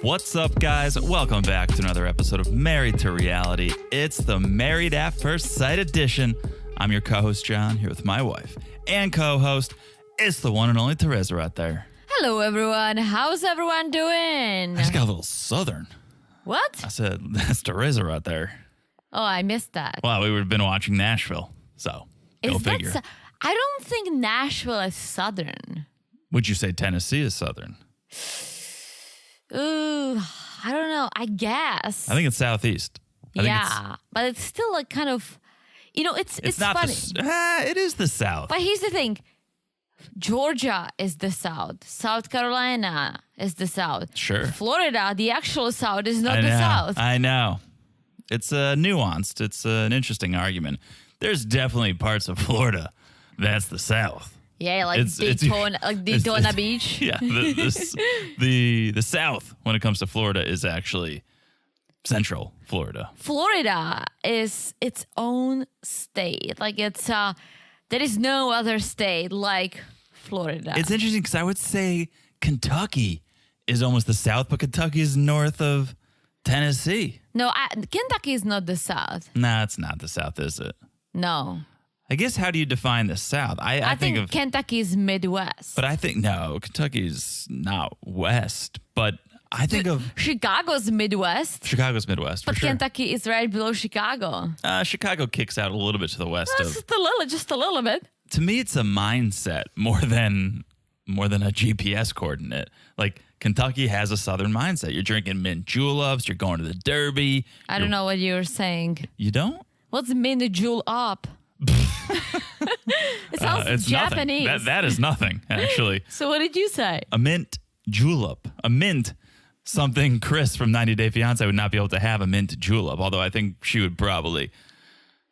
What's up, guys? Welcome back to another episode of Married to Reality. It's the Married at First Sight edition. I'm your co-host, John, here with my wife and co-host. It's the one and only Teresa right there. Hello, everyone. How's everyone doing? I just got a little southern. What? I said, that's Teresa right there. Oh, I missed that. Well, we would have been watching Nashville, so go figure. I don't think Nashville is southern. Would you say Tennessee is southern? Ooh, I don't know. I guess. I think it's southeast. But it's still like kind of, it's not funny. It is the South. But here's the thing. Georgia is the South. South Carolina is the South. Sure. Florida, the actual South, is not the South. I know. It's nuanced. It's an interesting argument. There's definitely parts of Florida that's the South. Yeah, like Daytona Beach. Yeah, the South when it comes to Florida is actually Central Florida. Florida is its own state. Like there is no other state like Florida. It's interesting because I would say Kentucky is almost the South, but Kentucky is north of Tennessee. No, Kentucky is not the South. Nah, it's not the South, is it? No. I guess how do you define the South? I think of Kentucky is Midwest. But I think no, Kentucky's not West. But I think of Chicago's Midwest. Chicago's Midwest, but for sure. Kentucky is right below Chicago. Chicago kicks out a little bit to the west of. Just a little bit. To me, it's a mindset more than a GPS coordinate. Like Kentucky has a Southern mindset. You're drinking mint juleps. You're going to the Derby. I don't know what you're saying. You don't? What's mint julep? It sounds it's Japanese. Nothing. That is nothing, actually. So what did you say? A mint julep. A mint. Something Chris from 90 Day Fiance would not be able to have a mint julep, although I think she would probably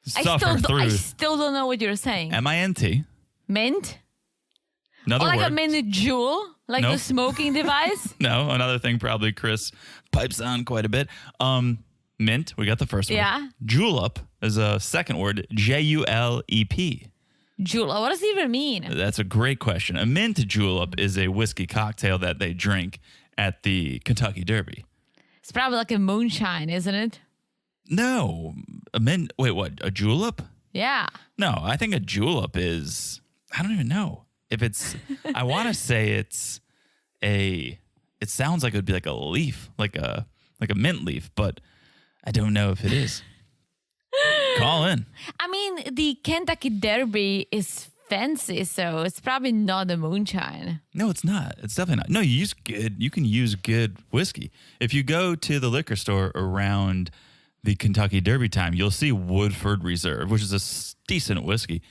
suffer through. I still don't know what you're saying. M-I-N-T. Mint? Another like word. a mint jewel? Like Nope. the smoking device? No, another thing probably Chris pipes on quite a bit. Mint, we got the first one. Yeah. Julep is a second word, J-U-L-E-P. Julep. What does it even mean? That's a great question. A mint julep is a whiskey cocktail that they drink at the Kentucky Derby. It's probably like a moonshine, isn't it? No. A mint, wait, what? A julep? Yeah. No, I think a julep is, I don't even know. If it's, I want to say it sounds like it would be like a leaf, like a mint leaf, but I don't know if it is. Call in. I mean, the Kentucky Derby is fancy, so it's probably not a moonshine. No, it's not. It's definitely not. No, you can use good whiskey. If you go to the liquor store around the Kentucky Derby time, you'll see Woodford Reserve, which is a decent whiskey.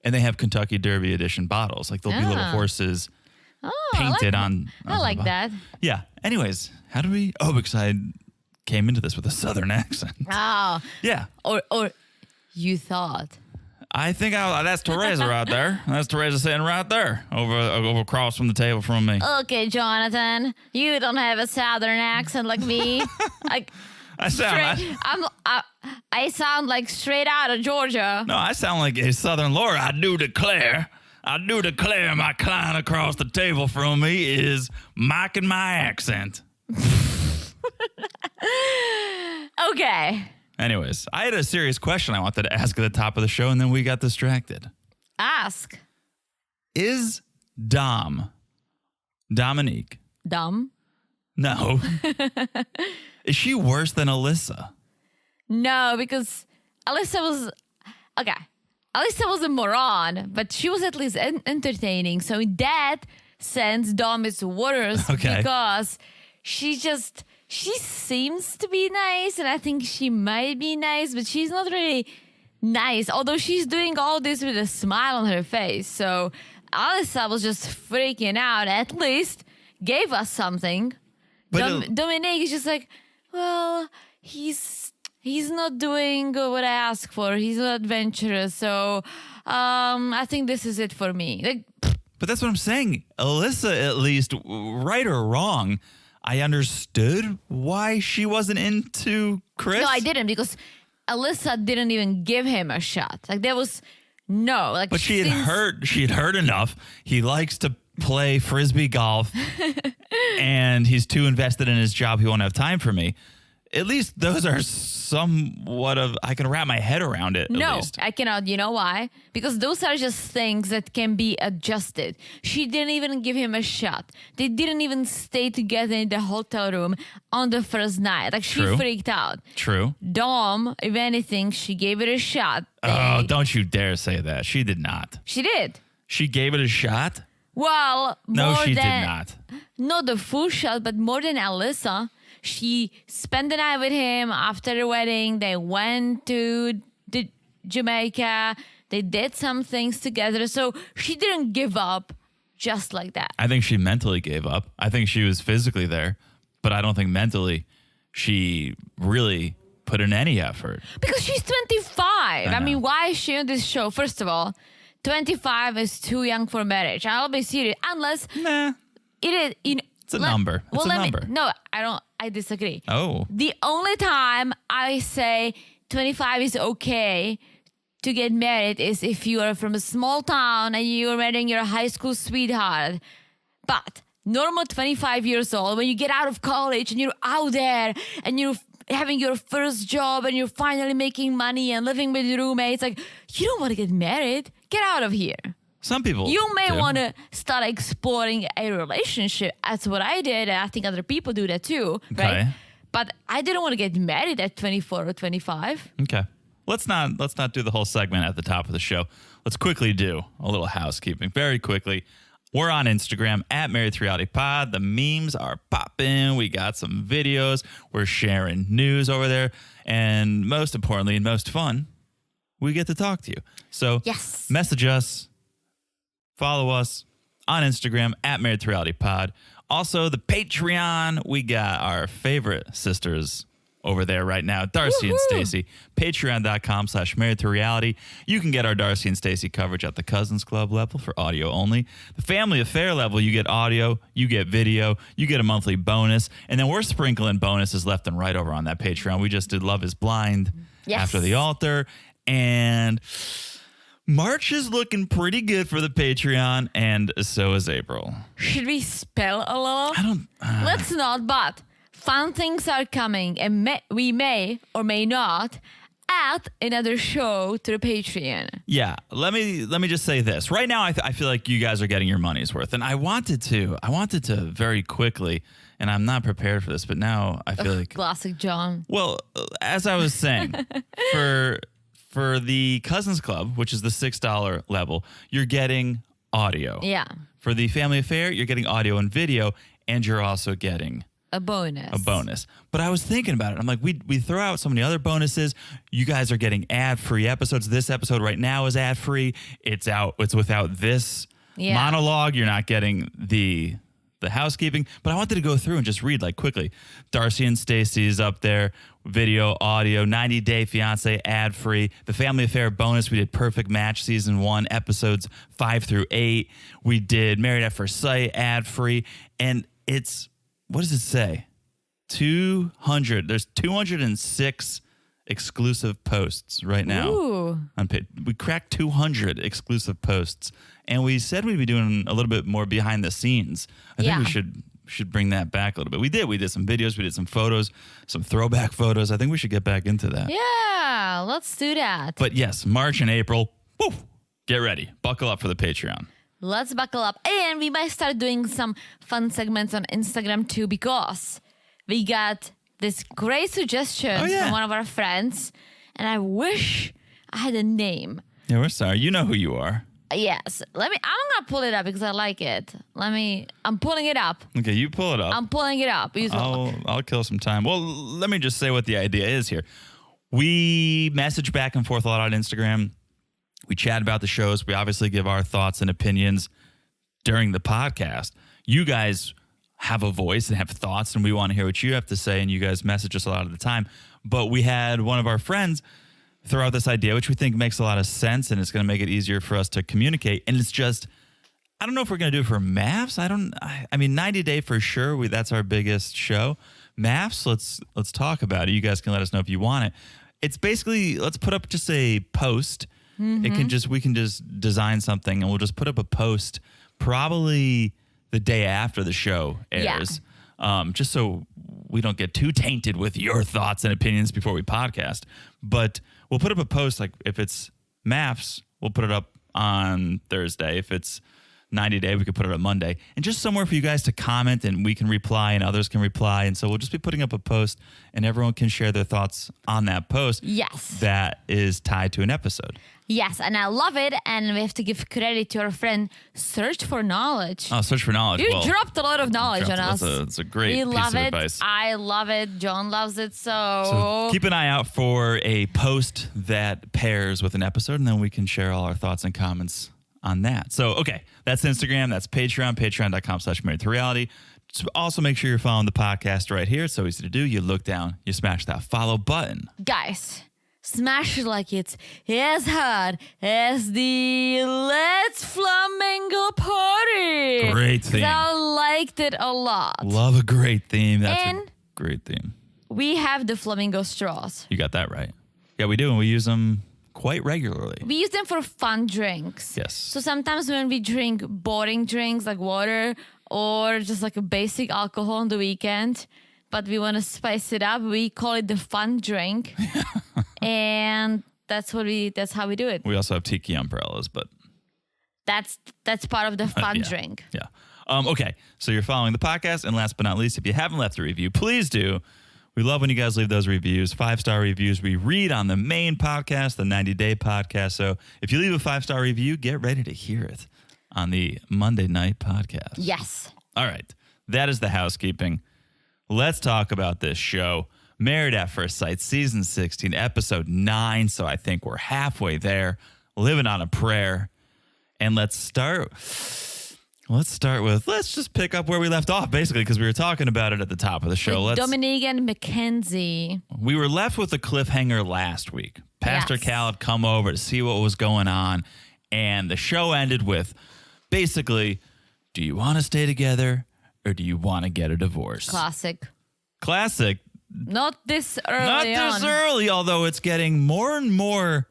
And they have Kentucky Derby edition bottles. Like there'll be little horses painted on. I like that. Yeah. Anyways, how do we? Oh, because I came into this with a Southern accent. Oh. Yeah. Or you thought. I think that's Teresa right there. That's Teresa sitting right there over across from the table from me. Okay, Jonathan, you don't have a Southern accent like me. I sound like straight out of Georgia. No, I sound like a Southern Laura. I do declare my client across the table from me is mocking my accent. Okay. Anyways, I had a serious question I wanted to ask at the top of the show, and then we got distracted. Ask. Is Dominique? Dumb? No. Is she worse than Alyssa? No, because Alyssa was a moron, but she was at least entertaining. So in that sense, Dom is worse because she seems to be nice, and I think she might be nice, but she's not really nice. Although she's doing all this with a smile on her face. So Alyssa was just freaking out. At least gave us something. Dominique is just like, well, he's not doing what I asked for. He's not adventurous. So I think this is it for me. Like, but that's what I'm saying. Alyssa, at least, right or wrong, I understood why she wasn't into Chris. No, I didn't, because Alyssa didn't even give him a shot. Like, there was no, like, but she had heard enough. He likes to play Frisbee golf and he's too invested in his job, he won't have time for me. At least those are somewhat of, I can wrap my head around it. No, at least. I cannot. You know why? Because those are just things that can be adjusted. She didn't even give him a shot. They didn't even stay together in the hotel room on the first night. Like, she True. freaked out. True. Dom, if anything, she gave it a shot. Oh, don't you dare say that. She did not. She did. She gave it a shot? Well, No, more she than, did not. Not the full shot, but more than Alyssa. She spent the night with him after the wedding. They went to Jamaica. They did some things together. So she didn't give up just like that. I think she mentally gave up. I think she was physically there, but I don't think mentally she really put in any effort. Because she's 25. I mean, why is she on this show? First of all, 25 is too young for marriage. I'll be serious. Unless Nah, it is, it's a number. It's a number. No, I don't. I disagree. Oh. The only time I say 25 is okay to get married is if you are from a small town and you're marrying your high school sweetheart. But normal 25 years old, when you get out of college and you're out there and you're having your first job and you're finally making money and living with your roommates, like, you don't want to get married. Get out of here. Some people You may do. want to start exploring a relationship. That's what I did, and I think other people do that too, right? Okay. But I didn't want to get married at 24 or 25. Okay. Let's not do the whole segment at the top of the show. Let's quickly do a little housekeeping. Very quickly. We're on Instagram at Married to Reality Pod. The memes are popping. We got some videos. We're sharing news over there. And most importantly and most fun, we get to talk to you. So Yes. message us. Follow us on Instagram at Married to Reality Pod. Also, the Patreon. We got our favorite sisters over there right now, Darcey and Stacey. Patreon.com/Married to Reality. You can get our Darcey and Stacey coverage at the Cousins Club level for audio only. The Family Affair level, you get audio, you get video, you get a monthly bonus. And then we're sprinkling bonuses left and right over on that Patreon. We just did Love is Blind after the altar. And March is looking pretty good for the Patreon, and so is April. Should we spell a little? I don't. Let's not, but fun things are coming, and we may or may not add another show to the Patreon. Yeah, let me just say this. Right now, I feel like you guys are getting your money's worth, and I wanted to very quickly, and I'm not prepared for this, but now I feel like Classic John. Well, as I was saying, for the Cousins Club, which is the $6 level, you're getting audio. Yeah. For the Family Affair, you're getting audio and video, and you're also getting A bonus. But I was thinking about it. I'm like, we throw out so many other bonuses. You guys are getting ad-free episodes. This episode right now is ad-free. It's without this monologue. You're not getting the housekeeping. But I wanted to go through and just read like quickly. Darcey and Stacey's up there. Video, audio, 90 Day Fiance, ad-free. The Family Affair bonus, we did Perfect Match Season 1, episodes 5 through 8. We did Married at First Sight, ad-free. And it's, what does it say? 200. There's 206 exclusive posts right now. Ooh. We cracked 200 exclusive posts. And we said we'd be doing a little bit more behind the scenes. I think we should bring that back a little bit. We did. We did some videos. We did some photos, some throwback photos. I think we should get back into that. Yeah, let's do that. But yes, March and April, woo, get ready. Buckle up for the Patreon. Let's buckle up. And we might start doing some fun segments on Instagram too, because we got this great suggestion from one of our friends. And I wish I had a name. Yeah, we're sorry. You know who you are. Yes. I'm going to pull it up because I like it. I'm pulling it up. Okay, you pull it up. I'm pulling it up. I'll kill some time. Well, let me just say what the idea is here. We message back and forth a lot on Instagram. We chat about the shows. We obviously give our thoughts and opinions during the podcast. You guys have a voice and have thoughts, and we want to hear what you have to say, and you guys message us a lot of the time. But we had one of our friends throw out this idea, which we think makes a lot of sense, and it's going to make it easier for us to communicate. And it's just, I don't know if we're going to do it for MAFs. I mean, 90 Day for sure. That's our biggest show. MAFs, let's talk about it. You guys can let us know if you want it. It's basically, let's put up just a post. Mm-hmm. We can just design something, and we'll just put up a post probably the day after the show airs, just so we don't get too tainted with your thoughts and opinions before we podcast. But we'll put up a post, like if it's MAFS, we'll put it up on Thursday. If it's 90 Day, we could put it up Monday. And just somewhere for you guys to comment and we can reply and others can reply. And so we'll just be putting up a post and everyone can share their thoughts on that post. Yes. That is tied to an episode. Yes, and I love it. And we have to give credit to our friend Search for Knowledge. Oh, Search for Knowledge. You dropped a lot of knowledge on us. It's a great We piece love of it. advice. I love it. John loves it. So keep an eye out for a post that pairs with an episode, and then we can share all our thoughts and comments on that. So, okay, that's Instagram. That's Patreon, patreon.com/married2reality. Also, make sure you're following the podcast right here. It's so easy to do. You look down, you smash that follow button. Guys, smash it like it's as hard as the Let's Flamingo Party. Great theme. I liked it a lot. Love a great theme. That's And a great theme. we have the flamingo straws. You got that right. Yeah, we do, and we use them quite regularly. We use them for fun drinks. Yes. So sometimes when we drink boring drinks like water or just like a basic alcohol on the weekend, but we want to spice it up, we call it the fun drink. And that's how we do it. We also have tiki umbrellas, but That's part of the fun yeah. drink. Yeah. Okay. So you're following the podcast. And last but not least, if you haven't left a review, please do. We love when you guys leave those reviews, 5-star reviews. We read on the main podcast, the 90 Day podcast. So if you leave a 5-star review, get ready to hear it on the Monday night podcast. Yes. All right. That is the housekeeping. Let's talk about this show. Married at First Sight, season 16, episode 9. So I think we're halfway there. Living on a prayer. And let's just pick up where we left off, basically, because we were talking about it at the top of the show. With Dominique and Mackenzie. We were left with a cliffhanger last week. Pastor Yes. Cal had come over to see what was going on, and the show ended with basically, do you want to stay together or do you want to get a divorce? Classic. Not this early early, although it's getting more and more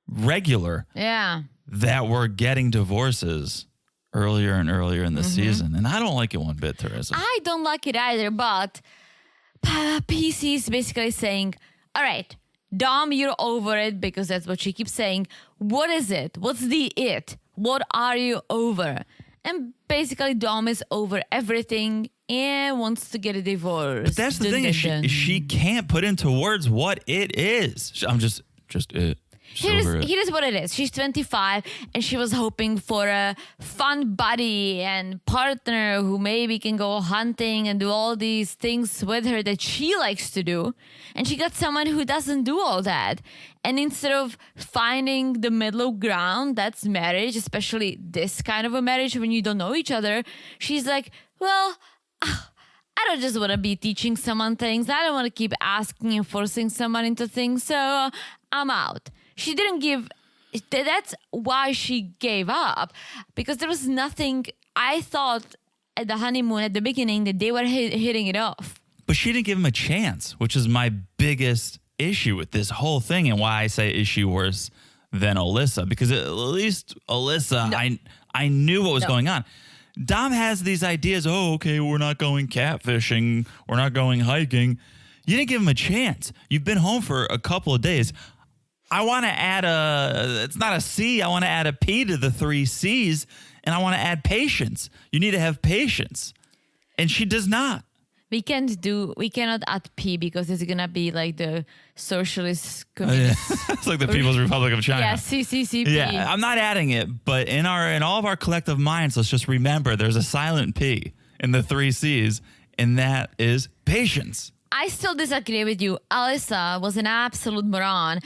regular Yeah. that we're getting divorces earlier and earlier in the Mm-hmm. season. And I don't like it one bit, Teresa. I don't like it either, but PC is basically saying, all right, Dom, you're over it, because that's what she keeps saying. What is it? What's the it? What are you over? And basically Dom is over everything and wants to get a divorce. But that's the thing, is she can't put into words what it is. I'm just it. Here's what it is. She's 25 and she was hoping for a fun buddy and partner who maybe can go hunting and do all these things with her that she likes to do. And she got someone who doesn't do all that. And instead of finding the middle ground, that's marriage, especially this kind of a marriage when you don't know each other, she's like, well, I don't just want to be teaching someone things. I don't want to keep asking and forcing someone into things. So I'm out. She didn't give, that's why she gave up, because there was nothing. I thought at the honeymoon at the beginning that they were hitting it off. But she didn't give him a chance, which is my biggest issue with this whole thing, and why I say issue worse than Alyssa, because at least Alyssa, no. I knew what was going on. Dom has these ideas, okay, we're not going catfishing, we're not going hiking. You didn't give him a chance. You've been home for a couple of days. I want to add it's not a C, I want to add a P to the 3 C's, and I want to add patience. You need to have patience. And she does not. We cannot add P because it's going to be like the socialist communist. It's like the People's Republic of China. Yeah, CCCP. Yeah, I'm not adding it, but in all of our collective minds, let's just remember there's a silent P in the 3 C's, and that is patience. I still disagree with you. Alyssa was an absolute moron.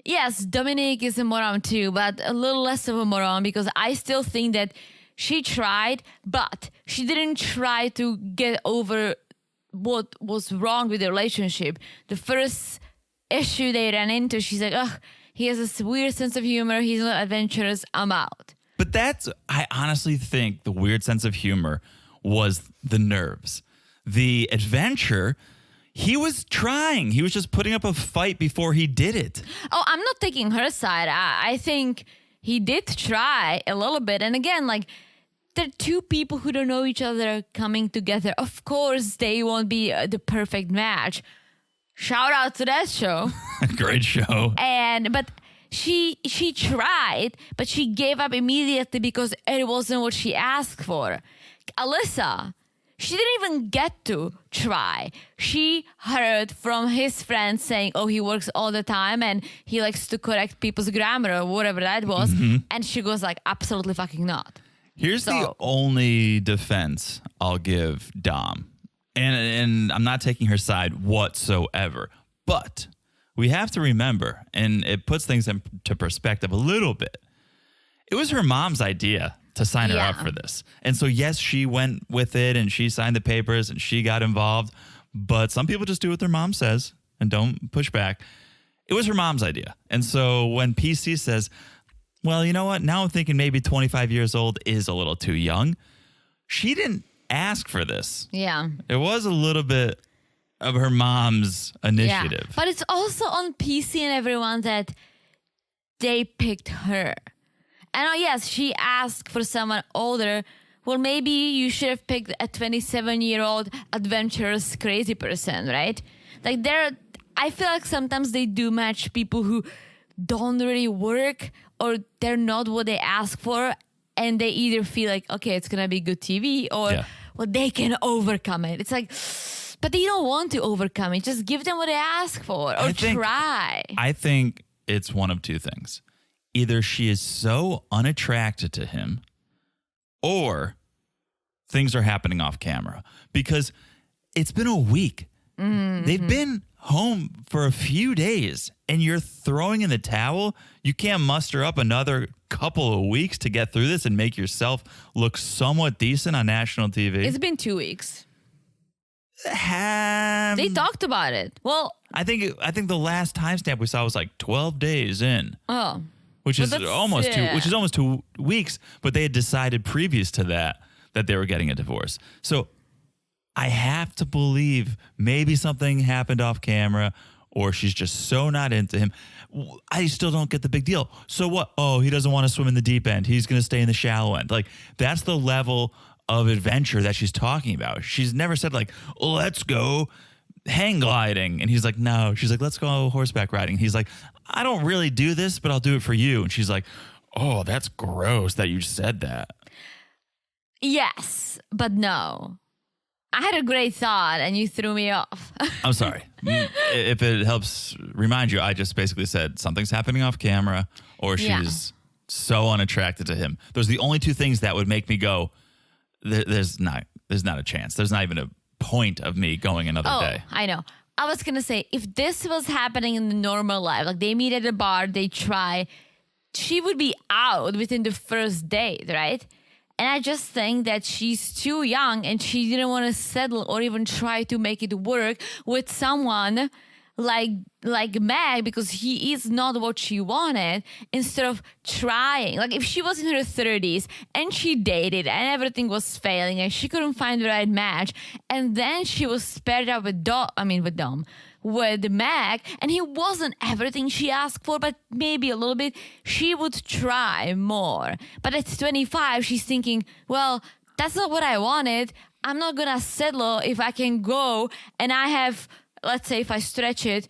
Yes, Dominique is a moron too, but a little less of a moron, because I still think that she tried, but she didn't try to get over what was wrong with the relationship. The first issue they ran into, she's like, he has this weird sense of humor. He's not adventurous. I'm out. But I honestly think the weird sense of humor was the nerves. The adventure, he was trying. He was just putting up a fight before he did it. Oh, I'm not taking her side. I think he did try a little bit. And again, like, they're two people who don't know each other coming together. Of course, they won't be the perfect match. Shout out to that show. Great show. But she tried, but she gave up immediately because it wasn't what she asked for. Alyssa, she didn't even get to try. She heard from his friends saying, oh, he works all the time and he likes to correct people's grammar or whatever that was. And she goes like, absolutely fucking not. Here's the only defense I'll give Dom. And I'm not taking her side whatsoever. But we have to remember, and it puts things into perspective a little bit. It was her mom's idea to sign her up for this. And so, yes, she went with it and she signed the papers and she got involved. But some people just do what their mom says and don't push back. It was her mom's idea. And so when PC says, well, you know what? Now I'm thinking maybe 25 years old is a little too young. She didn't ask for this. Yeah. It was a little bit of her mom's initiative. Yeah. But it's also on PC and everyone that they picked her. And yes, she asked for someone older. Well, maybe you should have picked a 27-year-old adventurous crazy person, right? Like I feel like sometimes they do match people who don't really work or they're not what they ask for. And they either feel like, okay, it's going to be good TV or well, they can overcome it. It's like, but they don't want to overcome it. Just give them what they ask for or try. I think it's one of two things. Either she is so unattracted to him or things are happening off camera because it's been a week. Mm-hmm. They've been home for a few days and you're throwing in the towel. You can't muster up another couple of weeks to get through this and make yourself look somewhat decent on national TV. It's been 2 weeks. They talked about it. Well, I think the last timestamp we saw was like 12 days in. Oh. Which is almost 2 weeks, but they had decided previous to that they were getting a divorce. So I have to believe maybe something happened off camera or she's just so not into him. I still don't get the big deal. So what? Oh, he doesn't want to swim in the deep end. He's going to stay in the shallow end. Like that's the level of adventure that she's talking about. She's never said like, let's go hang gliding. And he's like, no. She's like, let's go horseback riding. He's like, I don't really do this, but I'll do it for you. And she's like, oh, that's gross that you said that. Yes, but no. I had a great thought and you threw me off. I'm sorry. If it helps remind you, I just basically said something's happening off camera or she's so unattracted to him. Those are the only two things that would make me go, there's not a chance. There's not even a point of me going another day. I know. I was going to say, if this was happening in the normal life, like they meet at a bar, they try, she would be out within the first date, right? And I just think that she's too young and she didn't want to settle or even try to make it work with someone like Meg because he is not what she wanted instead of trying. Like if she was in her 30s and she dated and everything was failing and she couldn't find the right match and then she was paired up with Meg and he wasn't everything she asked for but maybe a little bit, she would try more. But at 25 she's thinking, well, that's not what I wanted. I'm not gonna settle if I can go and I have, let's say if I stretch it,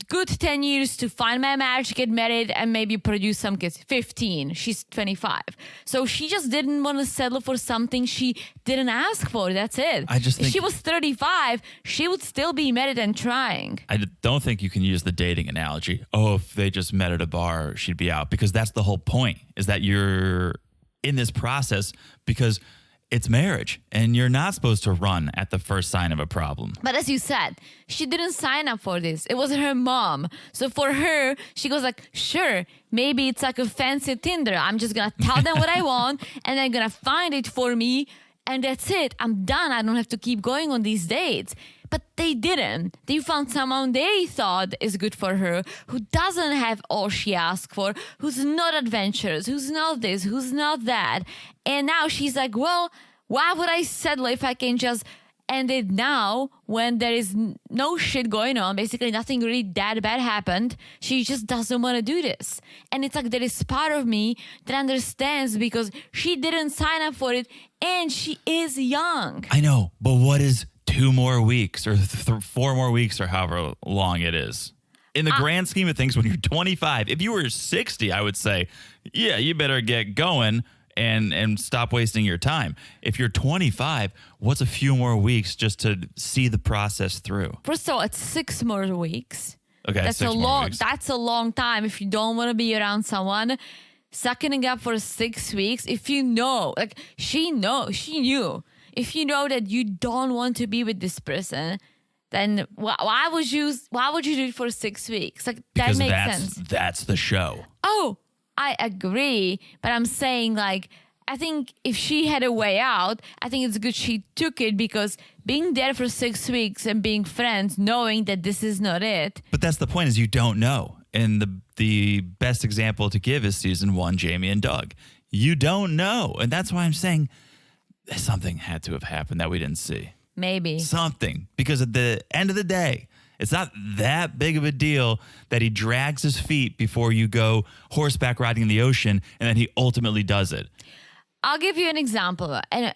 good 10 years to find my match, get married, and maybe produce some kids. 15. She's 25. So she just didn't want to settle for something she didn't ask for. That's it. If she was 35, she would still be married and trying. I don't think you can use the dating analogy. Oh, if they just met at a bar, she'd be out. Because that's the whole point, is that you're in this process because it's marriage and you're not supposed to run at the first sign of a problem. But as you said, she didn't sign up for this. It was her mom. So for her, she goes like, sure, maybe it's like a fancy Tinder. I'm just going to tell them what I want and they're going to find it for me. And that's it. I'm done. I don't have to keep going on these dates. But they didn't. They found someone they thought is good for her, who doesn't have all she asked for, who's not adventurous, who's not this, who's not that. And now she's like, well, why would I settle if I can just And then now, when there is no shit going on, basically nothing really that bad happened, she just doesn't want to do this. And it's like there is part of me that understands because she didn't sign up for it and she is young. I know, but what is 2 more weeks or 4 more weeks or however long it is? In the grand scheme of things, when you're 25, if you were 60, I would say, yeah, you better get going and stop wasting your time. If you're 25, what's a few more weeks just to see the process through? First of all, it's 6 more weeks. Okay, that's 6 a more long. weeks. That's a long time if you don't want to be around someone. Sucking up for 6 weeks, if you know, like she knew. If you know that you don't want to be with this person, then why would you do it for 6 weeks? Like that Because makes sense. That's the show. Oh, I agree, but I'm saying like I think if she had a way out, I think it's good she took it because being there for 6 weeks and being friends, knowing that this is not it. But that's the point is you don't know. And the best example to give is season 1, Jamie and Doug. You don't know. And that's why I'm saying something had to have happened that we didn't see. Maybe. Something. Because at the end of the day, it's not that big of a deal that he drags his feet before you go horseback riding in the ocean and then he ultimately does it. I'll give you an example. And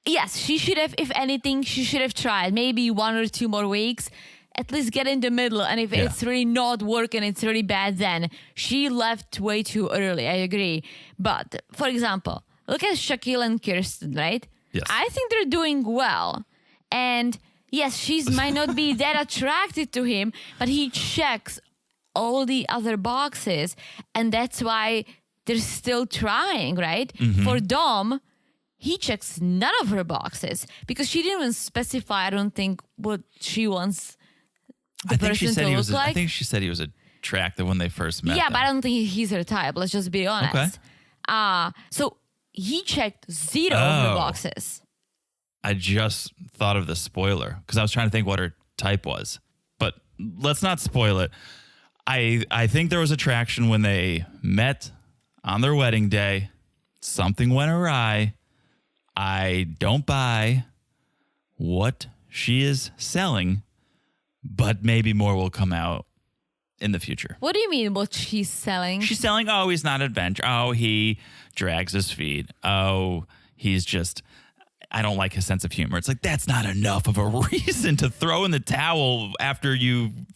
yes, she should have, if anything, she should have tried maybe 1 or 2 more weeks. At least get in the middle. And if it's really not working, it's really bad, then she left way too early. I agree. But for example, look at Shaquille and Kirsten, right? Yes. I think they're doing well. And yes, she might not be that attracted to him, but he checks all the other boxes. And that's why they're still trying, right? Mm-hmm. For Dom, he checks none of her boxes because she didn't even specify, I don't think, what she wants the person to look like. I think she said he was attractive when they first met. Yeah, them. but I don't think he's her type. Let's just be honest. Okay. So he checked 0 of her boxes. I just thought of the spoiler because I was trying to think what her type was. But let's not spoil it. I think there was attraction when they met on their wedding day. Something went awry. I don't buy what she is selling, but maybe more will come out in the future. What do you mean what she's selling? She's selling, oh, he's not adventure. Oh, he drags his feet. Oh, he's just, I don't like his sense of humor. It's like, that's not enough of a reason to throw in the towel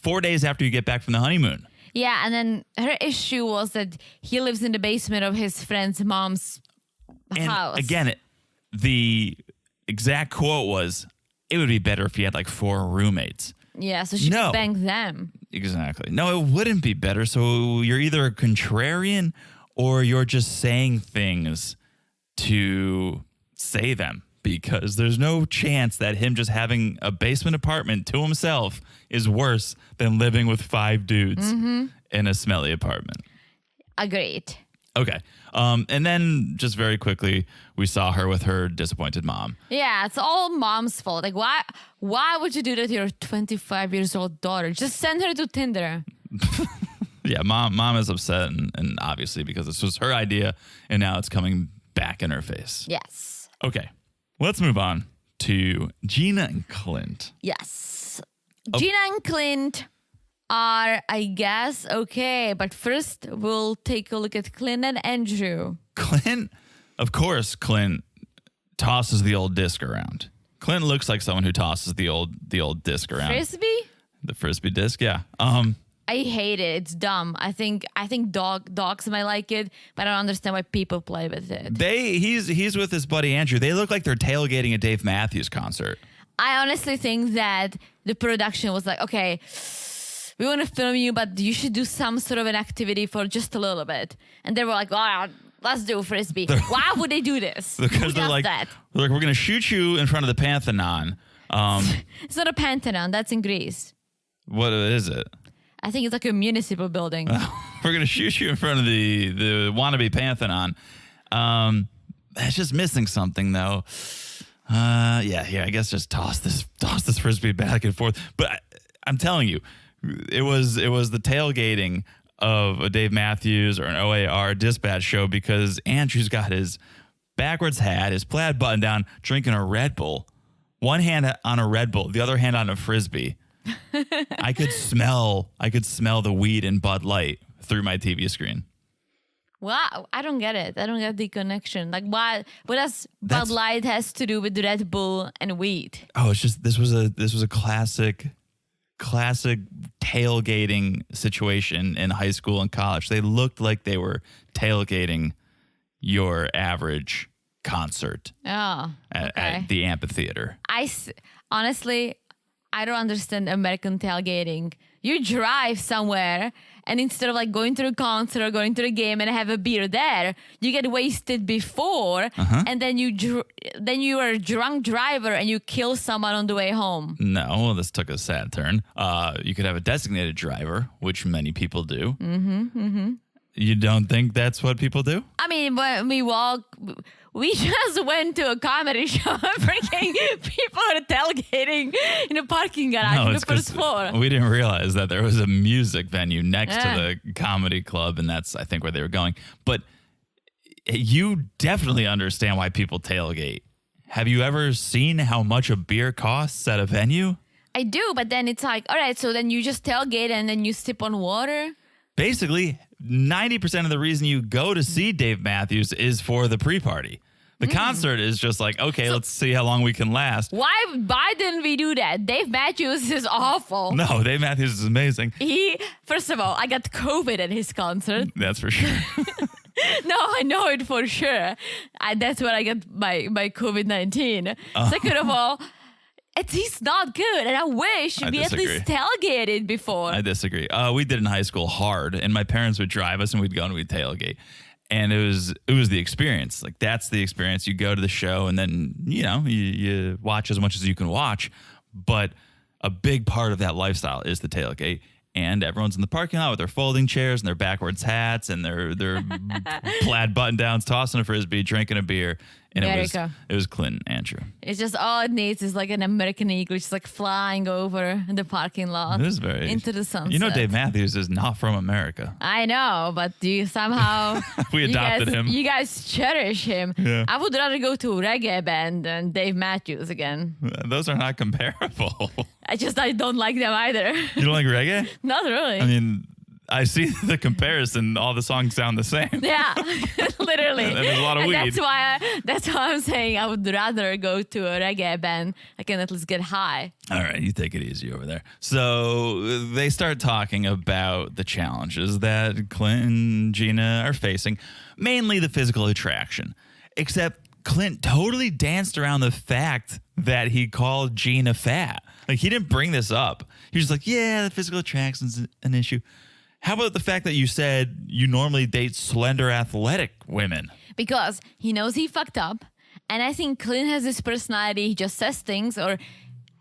4 days after you get back from the honeymoon. Yeah, and then her issue was that he lives in the basement of his friend's mom's house. Again, the exact quote was, it would be better if he had like 4 roommates. Yeah, so she could bang them. Exactly. No, it wouldn't be better. So you're either a contrarian or you're just saying things to say them because there's no chance that him just having a basement apartment to himself is worse than living with 5 dudes in a smelly apartment. Agreed. Okay. And then just very quickly, we saw her with her disappointed mom. Yeah, it's all mom's fault. Like, why would you do that to your 25 years old daughter? Just send her to Tinder. Yeah, mom is upset, and obviously because this was her idea, and now it's coming back in her face. Yes. Okay, let's move on to Gina and Clint. Yes. Gina and Clint are, I guess, okay. But first, we'll take a look at Clint and Andrew. Clint tosses the old disc around. Clint looks like someone who tosses the old disc around. Frisbee? The Frisbee disc, yeah. I hate it. It's dumb. I think dogs might like it, but I don't understand why people play with it. He's with his buddy Andrew. They look like they're tailgating a Dave Matthews concert. I honestly think that the production was like, okay, we want to film you, but you should do some sort of an activity for just a little bit. And they were like, oh, let's do Frisbee. Why would they do this? Because they're like, we're going to shoot you in front of the Pantheon. It's not a Pantheon. That's in Greece. What is it? I think it's like a municipal building. We're going to shoot you in front of the wannabe Pantheon. That's just missing something, though. Yeah, I guess just toss this Frisbee back and forth. But I'm telling you, it was the tailgating of a Dave Matthews or an OAR dispatch show because Andrew's got his backwards hat, his plaid button down, drinking a Red Bull. one hand on a Red Bull, the other hand on a Frisbee. I could smell the weed in Bud Light through my TV screen. Wow, I don't get it. I don't get the connection. Like, what does Bud Light has to do with Red Bull and weed? Oh, it's just this was a classic tailgating situation in high school and college. They looked like they were tailgating your average concert at the amphitheater. Honestly, I don't understand American tailgating. You drive somewhere, and instead of like going to the concert or going to the game and have a beer there, you get wasted before, and then you are a drunk driver and you kill someone on the way home. No, well, this took a sad turn. You could have a designated driver, which many people do. You don't think that's what people do? I mean, when we just went to a comedy show and freaking people are tailgating in a parking garage on the first floor. We didn't realize that there was a music venue next to the comedy club, and that's, I think, where they were going. But you definitely understand why people tailgate. Have you ever seen how much a beer costs at a venue? I do, but then it's like, all right, so then you just tailgate and then you sip on water? Basically, 90% of the reason you go to see Dave Matthews is for the pre-party. The concert is just like, okay, let's see how long we can last. Why didn't we do that? Dave Matthews is awful. No, Dave Matthews is amazing. First of all, I got COVID at his concert. That's for sure. No, I know it for sure. That's where I got my COVID-19. Second of all, he's not good, and I wish we at least tailgated before. I disagree. We did in high school hard, and my parents would drive us, and we'd go and we'd tailgate. And it was the experience. Like, that's the experience. You go to the show, and then, you watch as much as you can watch. But a big part of that lifestyle is the tailgate. And everyone's in the parking lot with their folding chairs and their backwards hats and their plaid button downs, tossing a Frisbee, drinking a beer. And it was Clinton, Andrew. It's just all it needs is like an American eagle just like flying over the parking lot. It is very into the sunset. Dave Matthews is not from America. I know, but you somehow we adopted him. You guys cherish him. Yeah. I would rather go to a reggae band than Dave Matthews again. Those are not comparable. I don't like them either. You don't like reggae? Not really. I mean, I see the comparison. All the songs sound the same. Yeah, literally. And there's a lot of weed. That's why I'm saying I would rather go to a reggae band. I can at least get high. All right, you take it easy over there. So they start talking about the challenges that Clint and Gina are facing, mainly the physical attraction. Except Clint totally danced around the fact that he called Gina fat. Like, he didn't bring this up. He was just like, yeah, the physical attraction's an issue. How about the fact that you said you normally date slender, athletic women? Because he knows he fucked up. And I think Clint has this personality. He just says things, or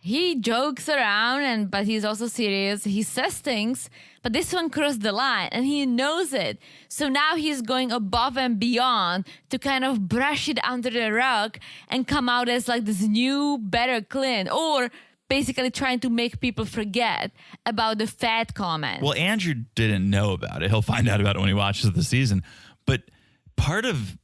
he jokes around, but he's also serious. He says things, but this one crossed the line, and he knows it. So now he's going above and beyond to kind of brush it under the rug and come out as like this new, better Clint, or basically trying to make people forget about the fat comment. Well, Andrew didn't know about it. He'll find out about it when he watches the season. But part of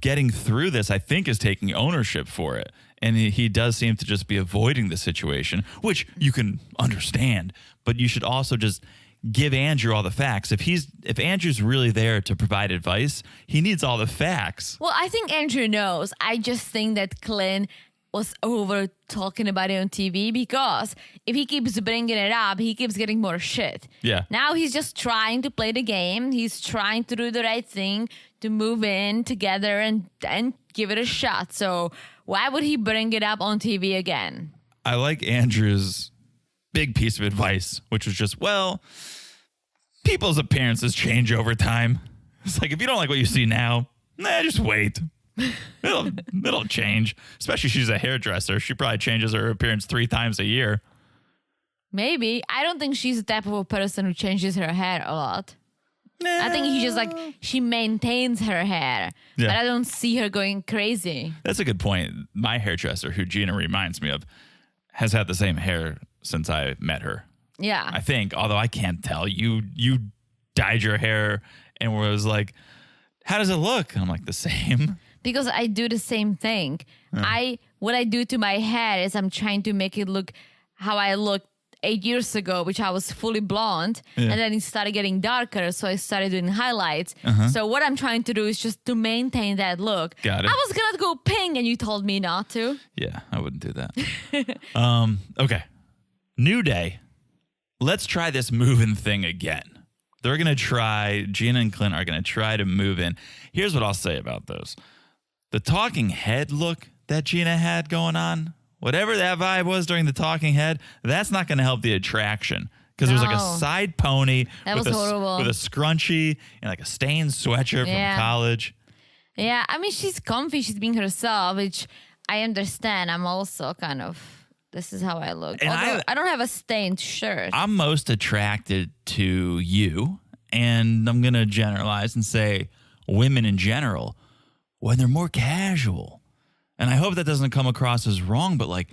getting through this, I think, is taking ownership for it. And he does seem to just be avoiding the situation, which you can understand. But you should also just give Andrew all the facts. If Andrew's really there to provide advice, he needs all the facts. Well, I think Andrew knows. I just think that Clint was over talking about it on TV, because if he keeps bringing it up, he keeps getting more shit. Yeah. Now he's just trying to play the game. He's trying to do the right thing, to move in together and give it a shot. So why would he bring it up on TV again? I like Andrew's big piece of advice, which was just, well, people's appearances change over time. It's like, if you don't like what you see now, just wait. It'll change. Especially she's a hairdresser. She probably changes her appearance 3 times a year. Maybe. I don't think she's the type of a person who changes her hair a lot. I think he just she maintains her hair. Yeah. But I don't see her going crazy. That's a good point. My hairdresser, who Gina reminds me of, has had the same hair since I met her. Yeah. I think, although I can't tell. You dyed your hair and was like, how does it look? I'm like, the same. Because I do the same thing. Yeah. what I do to my hair is I'm trying to make it look how I looked 8 years ago, which I was fully blonde, and then it started getting darker, so I started doing highlights. So what I'm trying to do is just to maintain that look. Got it. I was gonna go pink, and you told me not to. Yeah, I wouldn't do that. Okay. New day. Let's try this moving thing again. They're going to try, Gina and Clint are going to try to move in. Here's what I'll say about those. The talking head look that Gina had going on, whatever that vibe was during the talking head, that's not going to help the attraction. Because it was like a side pony with a scrunchie and like a stained sweatshirt from college. Yeah, I mean, she's comfy. She's being herself, which I understand. I'm also kind of, this is how I look. And I don't have a stained shirt. I'm most attracted to you, and I'm going to generalize and say women in general, when they're more casual. And I hope that doesn't come across as wrong, but like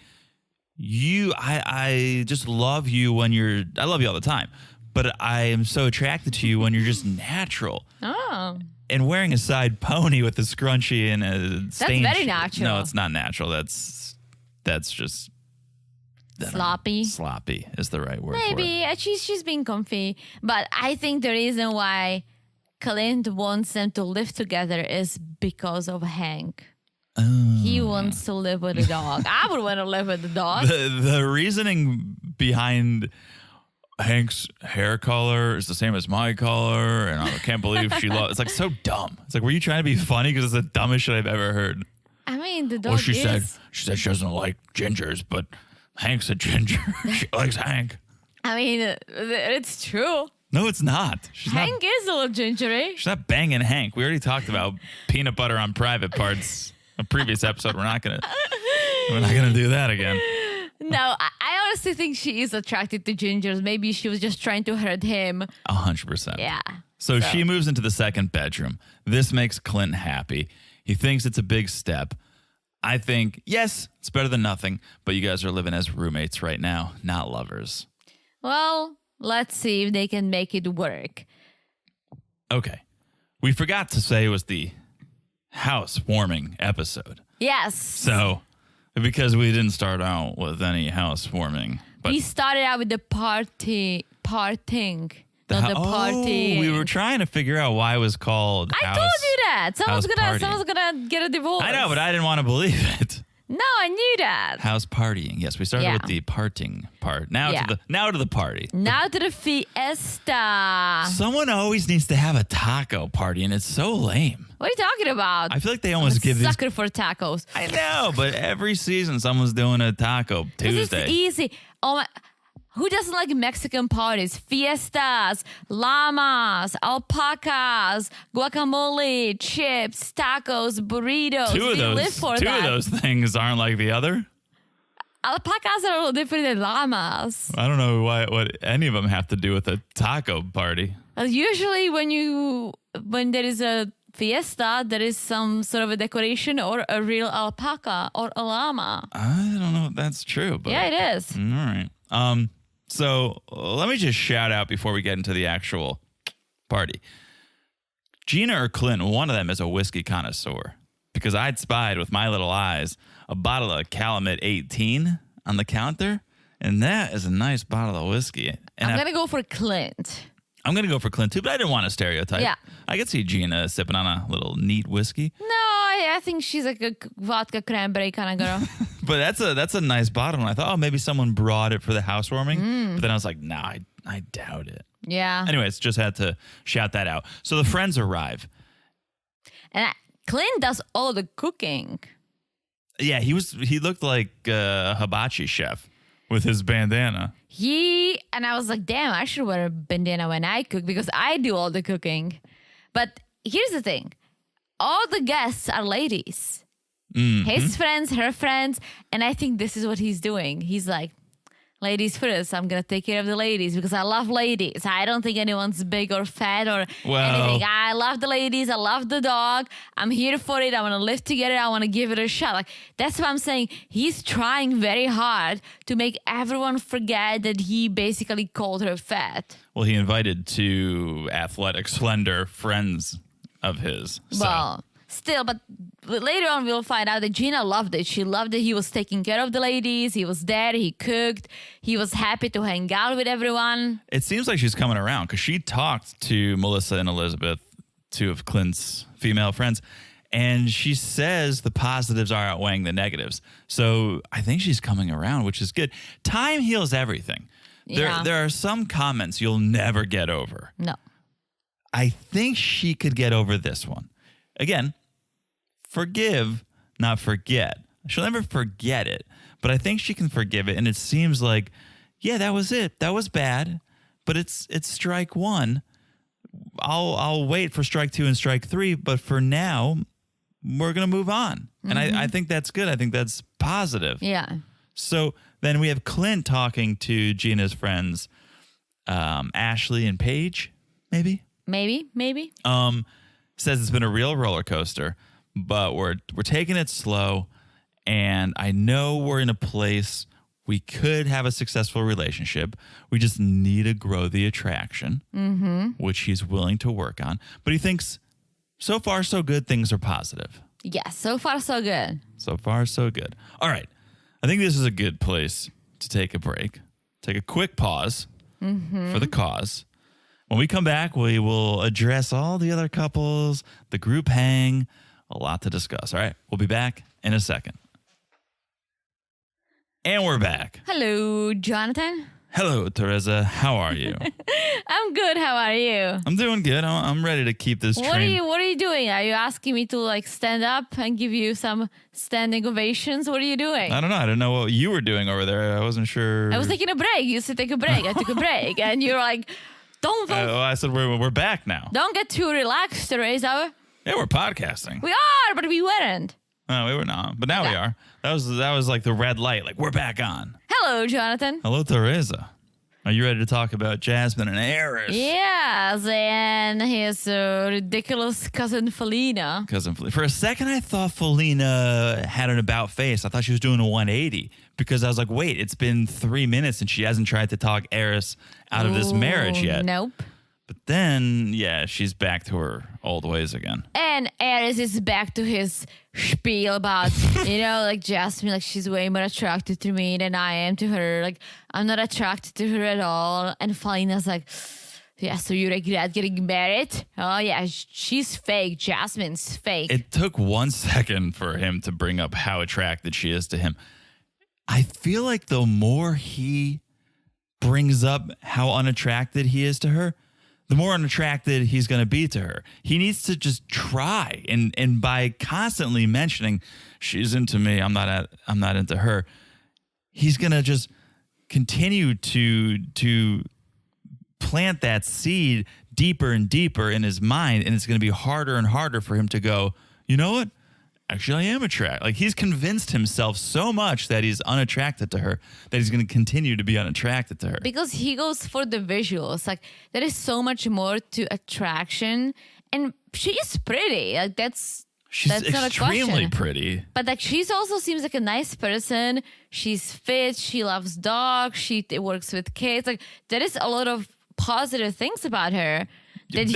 I just love you when I love you all the time, but I am so attracted to you when you're just natural. Oh. And wearing a side pony with a scrunchie and a stained... That's very natural. No, it's not natural. That's just... Sloppy. Sloppy is the right word for it. Maybe. She's being comfy. But I think the reason why Clint wants them to live together is because of Hank. He wants to live with a dog. I would want to live with a dog. The reasoning behind Hank's hair color is the same as my color, and I can't believe she loves... It's like so dumb. It's like, were you trying to be funny? Because it's the dumbest shit I've ever heard. I mean, the dog she said she doesn't like gingers, but Hank's a ginger. She likes Hank. I mean, it's true. No, it's not. Hank is a little gingery. She's not banging Hank. We already talked about peanut butter on private parts. A previous episode. We're not gonna do that again. No, I honestly think she is attracted to gingers. Maybe she was just trying to hurt him. 100%. Yeah. So she moves into the second bedroom. This makes Clint happy. He thinks it's a big step. I think, yes, it's better than nothing, but you guys are living as roommates right now, not lovers. Well, let's see if they can make it work. Okay. We forgot to say it was the housewarming episode. Yes. So, because we didn't start out with any housewarming. But we started out with the parting. Not the party. We were trying to figure out why it was called I told you that. Someone's gonna get a divorce. I know, but I didn't want to believe it. No, I knew that. House partying. Yes, we started with the parting part. Now to the party. Now to the fiesta. Someone always needs to have a taco party, and it's so lame. What are you talking about? I feel like they almost give sucker for tacos. I know, but every season someone's doing a taco Tuesday. It's easy. Oh my. Who doesn't like Mexican parties? Fiestas, llamas, alpacas, guacamole, chips, tacos, burritos. Two of those things aren't like the other. Alpacas are a little different than llamas. I don't know what any of them have to do with a taco party. Usually when there is a fiesta, there is some sort of a decoration or a real alpaca or a llama. I don't know if that's true. But yeah, it is. All right. So let me just shout out before we get into the actual party. Gina or Clint, one of them is a whiskey connoisseur, because I'd spied with my little eyes a bottle of Calumet 18 on the counter, and that is a nice bottle of whiskey. And I'm going to go for Clint. I'm going to go for Clint too, but I didn't want to stereotype. Yeah. I could see Gina sipping on a little neat whiskey. No, I think she's like a vodka cranberry kind of girl. But that's a nice bottle. And I thought, maybe someone brought it for the housewarming. But then I was like, nah, I doubt it. Yeah. Anyways, just had to shout that out. So the friends arrive. And Clint does all the cooking. Yeah, he looked like a hibachi chef with his bandana. And I was like, damn, I should wear a bandana when I cook because I do all the cooking. But here's the thing. All the guests are ladies. Mm-hmm. His friends, her friends. And I think this is what he's doing. He's like, ladies first. I'm going to take care of the ladies because I love ladies. I don't think anyone's big or fat or anything. I love the ladies. I love the dog. I'm here for it. I want to live together. I want to give it a shot. Like, that's what I'm saying. He's trying very hard to make everyone forget that he basically called her fat. Well, he invited two athletic, slender friends of his. So. Well, still, but later on we'll find out that Gina loved it. She loved that he was taking care of the ladies. He was there. He cooked. He was happy to hang out with everyone. It seems like she's coming around because she talked to Melissa and Elizabeth, two of Clint's female friends, and she says the positives are outweighing the negatives. So I think she's coming around, which is good. Time heals everything. Yeah. There are some comments you'll never get over. No. I think she could get over this one. Again, forgive, not forget. She'll never forget it, but I think she can forgive it. And it seems like, yeah, that was it. That was bad, but it's strike one. I'll wait for strike two and strike three, but for now, we're going to move on. And I think that's good. I think that's positive. Yeah. So then we have Clint talking to Gina's friends, Ashley and Paige, maybe? Maybe. Says it's been a real roller coaster, but we're taking it slow, and I know we're in a place we could have a successful relationship. We just need to grow the attraction, which he's willing to work on. But he thinks so far so good, things are positive. Yes, so far so good. So far so good. All right. I think this is a good place to take a break. Take a quick pause for the cause. When we come back, we will address all the other couples, the group hang, a lot to discuss. All right, we'll be back in a second. And we're back. Hello, Jonathan. Hello, Teresa. How are you? I'm good. How are you? I'm doing good. I'm ready to keep this train. What are you doing? Are you asking me to like stand up and give you some standing ovations? What are you doing? I don't know. I don't know what you were doing over there. I wasn't sure. I was taking a break. You said take a break. I took a break, and you're like, don't. I said we're back now. Don't get too relaxed, Teresa. Yeah, we're podcasting. We are, but we weren't. No, we were not. But now we are. That was like the red light. Like, we're back on. Hello, Jonathan. Hello, Teresa. Are you ready to talk about Jasmine and Eris? Yes, and his ridiculous cousin Felina. For a second, I thought Felina had an about face. I thought she was doing a 180 because I was like, wait, it's been 3 minutes and she hasn't tried to talk Eris out of this marriage yet. Nope. But then, yeah, she's back to her old ways again. And Eris is back to his spiel about, like Jasmine, like she's way more attracted to me than I am to her. Like, I'm not attracted to her at all. And Felina's like, yeah, so you regret getting married? Oh, yeah, she's fake. Jasmine's fake. It took 1 second for him to bring up how attracted she is to him. I feel like the more he brings up how unattracted he is to her, the more unattracted he's going to be to her. He needs to just try. And by constantly mentioning she's into me, I'm not into her, he's going to just continue to plant that seed deeper and deeper in his mind. And it's going to be harder and harder for him to go, you know what? Actually, I am attracted. Like, he's convinced himself so much that he's unattracted to her that he's going to continue to be unattracted to her. Because he goes for the visuals. Like, there is so much more to attraction. And she is pretty. Like, She's not extremely a question. pretty. But like, she's also seems like a nice person. She's fit. She loves dogs. She works with kids. Like, there is a lot of positive things about her that he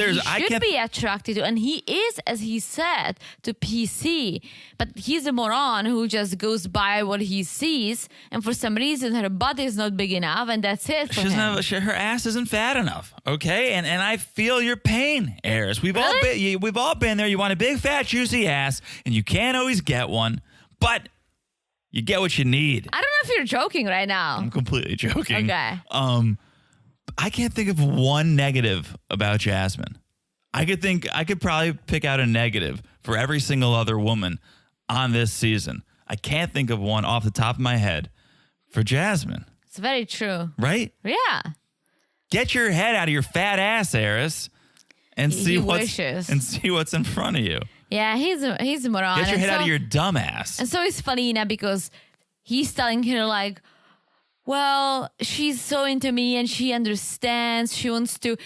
should be attracted to. And he is, as he said, to PC. But he's a moron who just goes by what he sees. And for some reason, her butt is not big enough. And that's it for him. Her ass isn't fat enough. Okay? And I feel your pain, Eris. We've all been there. You want a big, fat, juicy ass. And you can't always get one. But you get what you need. I don't know if you're joking right now. I'm completely joking. Okay. I can't think of one negative about Jasmine. I could probably pick out a negative for every single other woman on this season. I can't think of one off the top of my head for Jasmine. It's very true. Right? Yeah. Get your head out of your fat ass, Eris, and see what's in front of you. Yeah, he's a moron. Get your head out of your dumb ass. And so is Felina, because he's telling her like, well, she's so into me and she understands. She wants to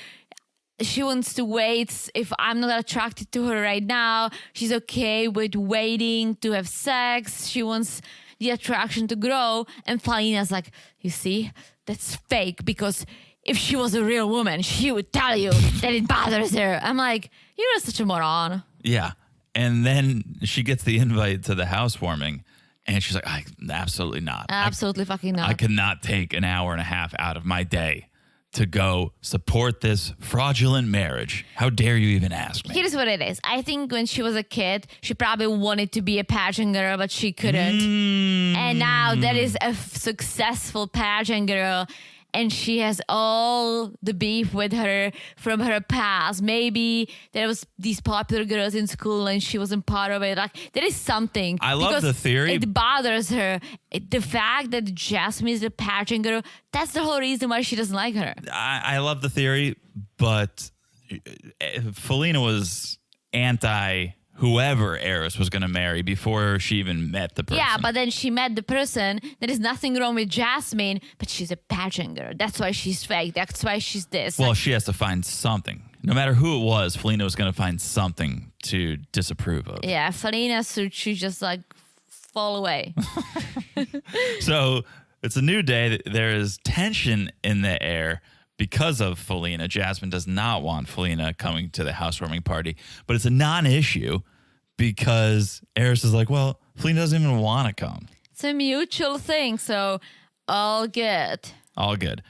wait. If I'm not attracted to her right now, she's okay with waiting to have sex. She wants the attraction to grow. And Felina's like, you see, that's fake, because if she was a real woman, she would tell you that it bothers her. I'm like, you're such a moron. Yeah. And then she gets the invite to the housewarming, and she's like, absolutely not. Absolutely fucking not. I could not take an hour and a half out of my day to go support this fraudulent marriage. How dare you even ask me? Here's what it is. I think when she was a kid, she probably wanted to be a pageant girl, but she couldn't. And now that is a successful pageant girl. And she has all the beef with her from her past. Maybe there was these popular girls in school and she wasn't part of it. Like, there is something. I love the theory. It bothers her. The fact that Jasmine is a pageant girl, that's the whole reason why she doesn't like her. I love the theory, but Felina was anti whoever Eris was going to marry before she even met the person. Yeah, but then she met the person. There is nothing wrong with Jasmine, but she's a pageant girl. That's why she's fake. That's why she's this. Well, she has to find something. No matter who it was, Felina was going to find something to disapprove of. Yeah, Felina, so she just like fall away. So it's a new day. There is tension in the air because of Felina. Jasmine does not want Felina coming to the housewarming party, but it's a non-issue because Eris is like, well, Felina doesn't even want to come. It's a mutual thing, so all good. All good.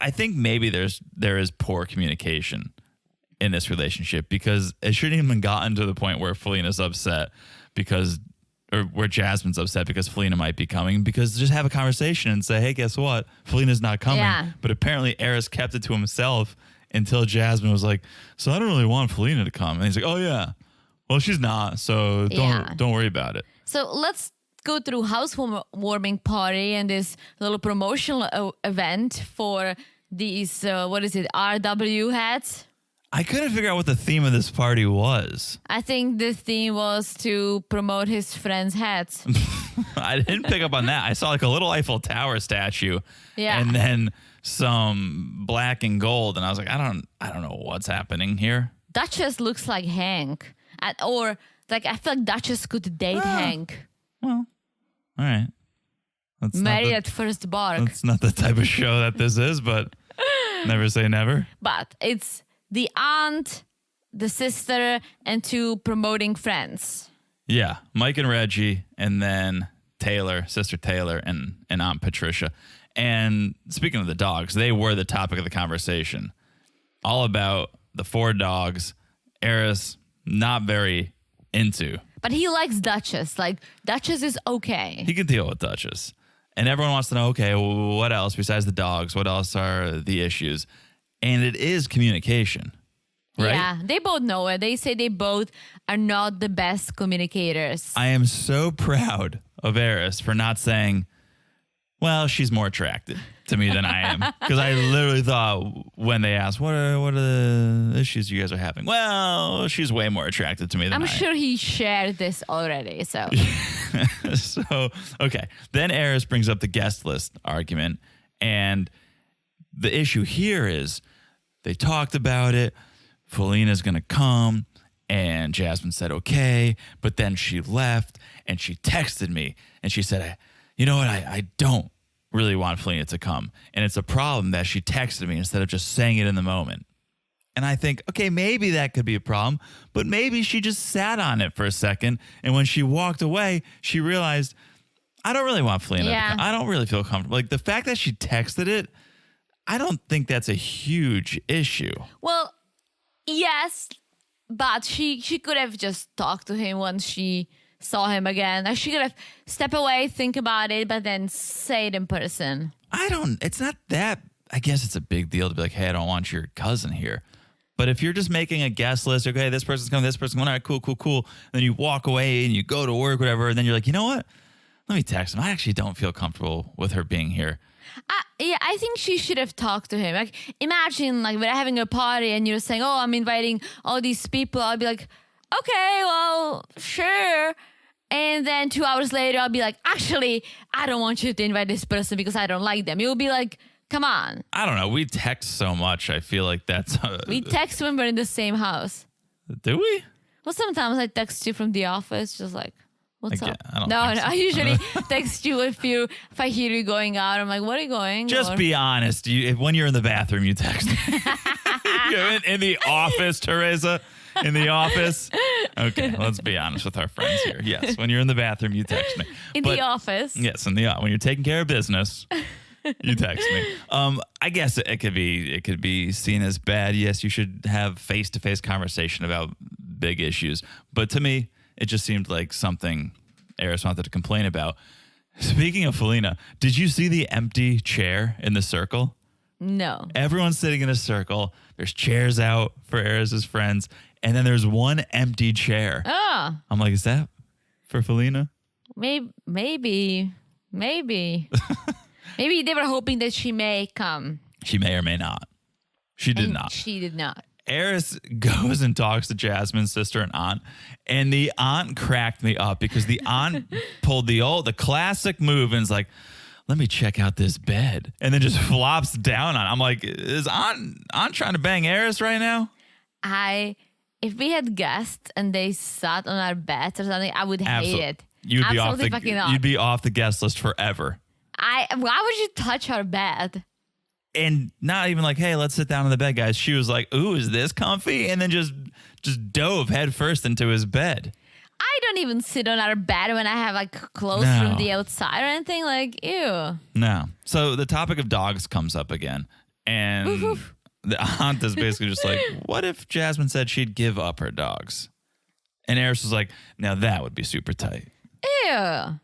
I think maybe there is poor communication in this relationship because it shouldn't even gotten to the point where Felina's upset or where Jasmine's upset because Felina might be coming, because just have a conversation and say, hey, guess what? Felina's not coming. Yeah. But apparently Eris kept it to himself until Jasmine was like, so I don't really want Felina to come. And he's like, oh, yeah. Well, she's not. So don't worry about it. So let's go through housewarming party and this little promotional event for these, RW hats. I couldn't figure out what the theme of this party was. I think the theme was to promote his friend's hats. I didn't pick up on that. I saw like a little Eiffel Tower statue, Yeah. and then some black and gold, and I was like, I don't know what's happening here. Duchess looks like Hank, I feel like Duchess could date Hank. Well, all right. That's Married at first bark. That's not the type of show that this is, but never say never. But it's the aunt, the sister, and two promoting friends. Yeah, Mike and Reggie, and then Taylor, Sister Taylor, and Aunt Patricia. And speaking of the dogs, they were the topic of the conversation. All about the 4 dogs. Eris, not very into. But he likes Duchess. Like, Duchess is okay. He can deal with Duchess. And everyone wants to know, okay, well, what else besides the dogs? What else are the issues? And it is communication, right? Yeah, they both know it. They say they both are not the best communicators. I am so proud of Eris for not saying, well, she's more attracted to me than I am. Because I literally thought when they asked, what are the issues you guys are having? Well, she's way more attracted to me than I am. I'm sure he shared this already, so. So, okay. Then Eris brings up the guest list argument. And the issue here is they talked about it. Felina's going to come. And Jasmine said, okay. But then she left and she texted me and she said, you know what? I don't really want Felina to come. And it's a problem that she texted me instead of just saying it in the moment. And I think, okay, maybe that could be a problem, but maybe she just sat on it for a second. And when she walked away, she realized, I don't really want Felina to come. I don't really feel comfortable. Like the fact that she texted it, I don't think that's a huge issue. Well, yes, but she could have just talked to him once she saw him again. Like she could have stepped away, think about it, but then say it in person. It's not that, I guess it's a big deal to be like, hey, I don't want your cousin here. But if you're just making a guest list, okay, this person's coming, this person's coming, all right, cool. And then you walk away and you go to work, whatever, and then you're like, you know what? Let me text him. I actually don't feel comfortable with her being here. I think she should have talked to him. Like, imagine, like, we're having a party and you're saying, oh, I'm inviting all these people. I'll be like, okay, well, sure. And then 2 hours later, I'll be like, actually, I don't want you to invite this person because I don't like them. You'll be like, come on. I don't know. We text so much. I feel like that's... we text when we're in the same house. Do we? Well, sometimes I text you from the office, just like, what's up? No, I usually text you if I hear you going out. I'm like, what are you going? Just be honest. When you're in the bathroom, you text me. You're in the office, Teresa. In the office. Okay, let's be honest with our friends here. Yes, when you're in the bathroom, you text me. In the office. Yes, when you're taking care of business, you text me. I guess it could be seen as bad. Yes, you should have face-to-face conversation about big issues. But to me, it just seemed like something Eris wanted to complain about. Speaking of Felina, did you see the empty chair in the circle? No. Everyone's sitting in a circle. There's chairs out for Eris's friends. And then there's one empty chair. Oh. I'm like, is that for Felina? Maybe. Maybe they were hoping that she may come. She may or may not. She did And not. She did not. Eris goes and talks to Jasmine's sister and aunt, and the aunt cracked me up because the aunt pulled the classic move and is like, let me check out this bed, and then just flops down on it. I'm like, is aunt trying to bang Eris right now? If we had guests and they sat on our beds or something, I would hate it. You'd Absolutely be off the guest list forever. Why would you touch our bed? And not even like, hey, let's sit down on the bed, guys. She was like, ooh, is this comfy? And then just dove head first into his bed. I don't even sit on our bed when I have like clothes from the outside or anything. Like, ew. No. So the topic of dogs comes up again. And the aunt is basically just like, what if Jasmine said she'd give up her dogs? And Eris was like, now that would be super tight. Ew.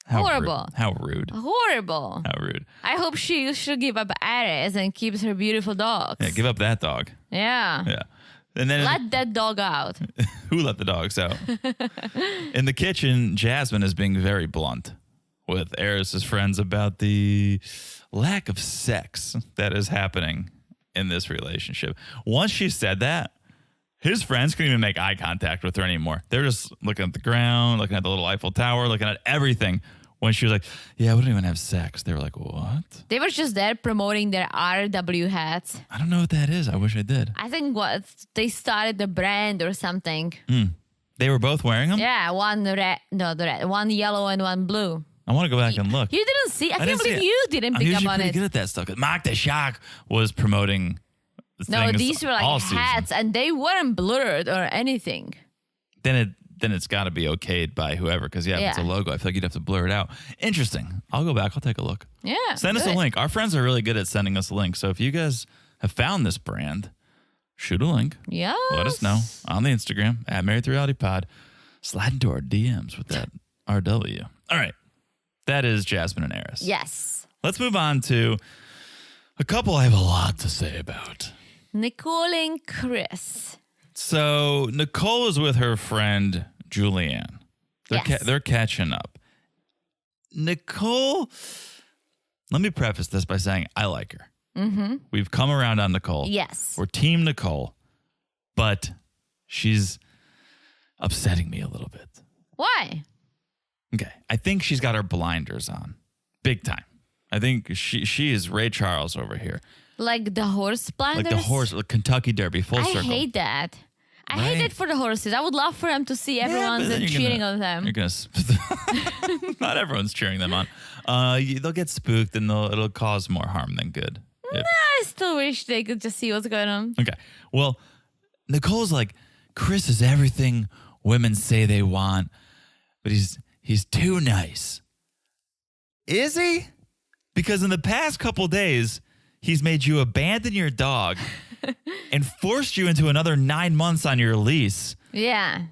Horrible. How rude. Horrible. How rude. I hope she should give up Eris and keeps her beautiful dogs. Yeah, give up that dog. Yeah. Yeah. And then Let that dog out. who let the dogs out? In the kitchen, Jasmine is being very blunt with Eris's friends about the lack of sex that is happening in this relationship. Once she said that, his friends couldn't even make eye contact with her anymore. They're just looking at the ground, looking at the little Eiffel Tower, looking at everything. When she was like, yeah, we don't even have sex. They were like, what? They were just there promoting their RW hats. I don't know what that is. I wish I did. I think they started the brand or something. They were both wearing them? Yeah, one yellow and one blue. I want to go back and look. You didn't see? I can't didn't see believe it. you didn't I'm pick up usually on pretty it. good at that stuff. Mark the Shark was promoting the No, things these were all like season. hats and they weren't blurred or anything. Then it's got to be okayed by whoever because, if it's a logo, I feel like you'd have to blur it out. Interesting. I'll go back. I'll take a look. Yeah. Send us a good. link. Our friends are really good at sending us a link. So if you guys have found this brand, shoot a link. Yeah. Let us know on the Instagram at Married to Reality Pod. Slide into our DMs with that RW. All right. That is Jasmine and Eris. Yes. Let's move on to a couple I have a lot to say about. Nicole and Chris. So Nicole is with her friend Julianne. They're catching up. Nicole, let me preface this by saying I like her. Mm-hmm. We've come around on Nicole. Yes. We're team Nicole, but she's upsetting me a little bit. Why? Okay. I think she's got her blinders on. Big time. I think she is Ray Charles over here. Like the horse blinders? Like the horse, like Kentucky Derby, full I circle. hate that. I Right? hate it for the horses. I would love for them to see Yeah, everyone's but then you're cheering gonna- on them. You're gonna not everyone's cheering them on. They'll get spooked and it'll cause more harm than good. I still wish they could just see what's going on. Okay. Well, Nicole's like, Chris is everything women say they want, but he's too nice. Is he? Because in the past couple days, he's made you abandon your dog and forced you into another 9 months on your lease. Yeah.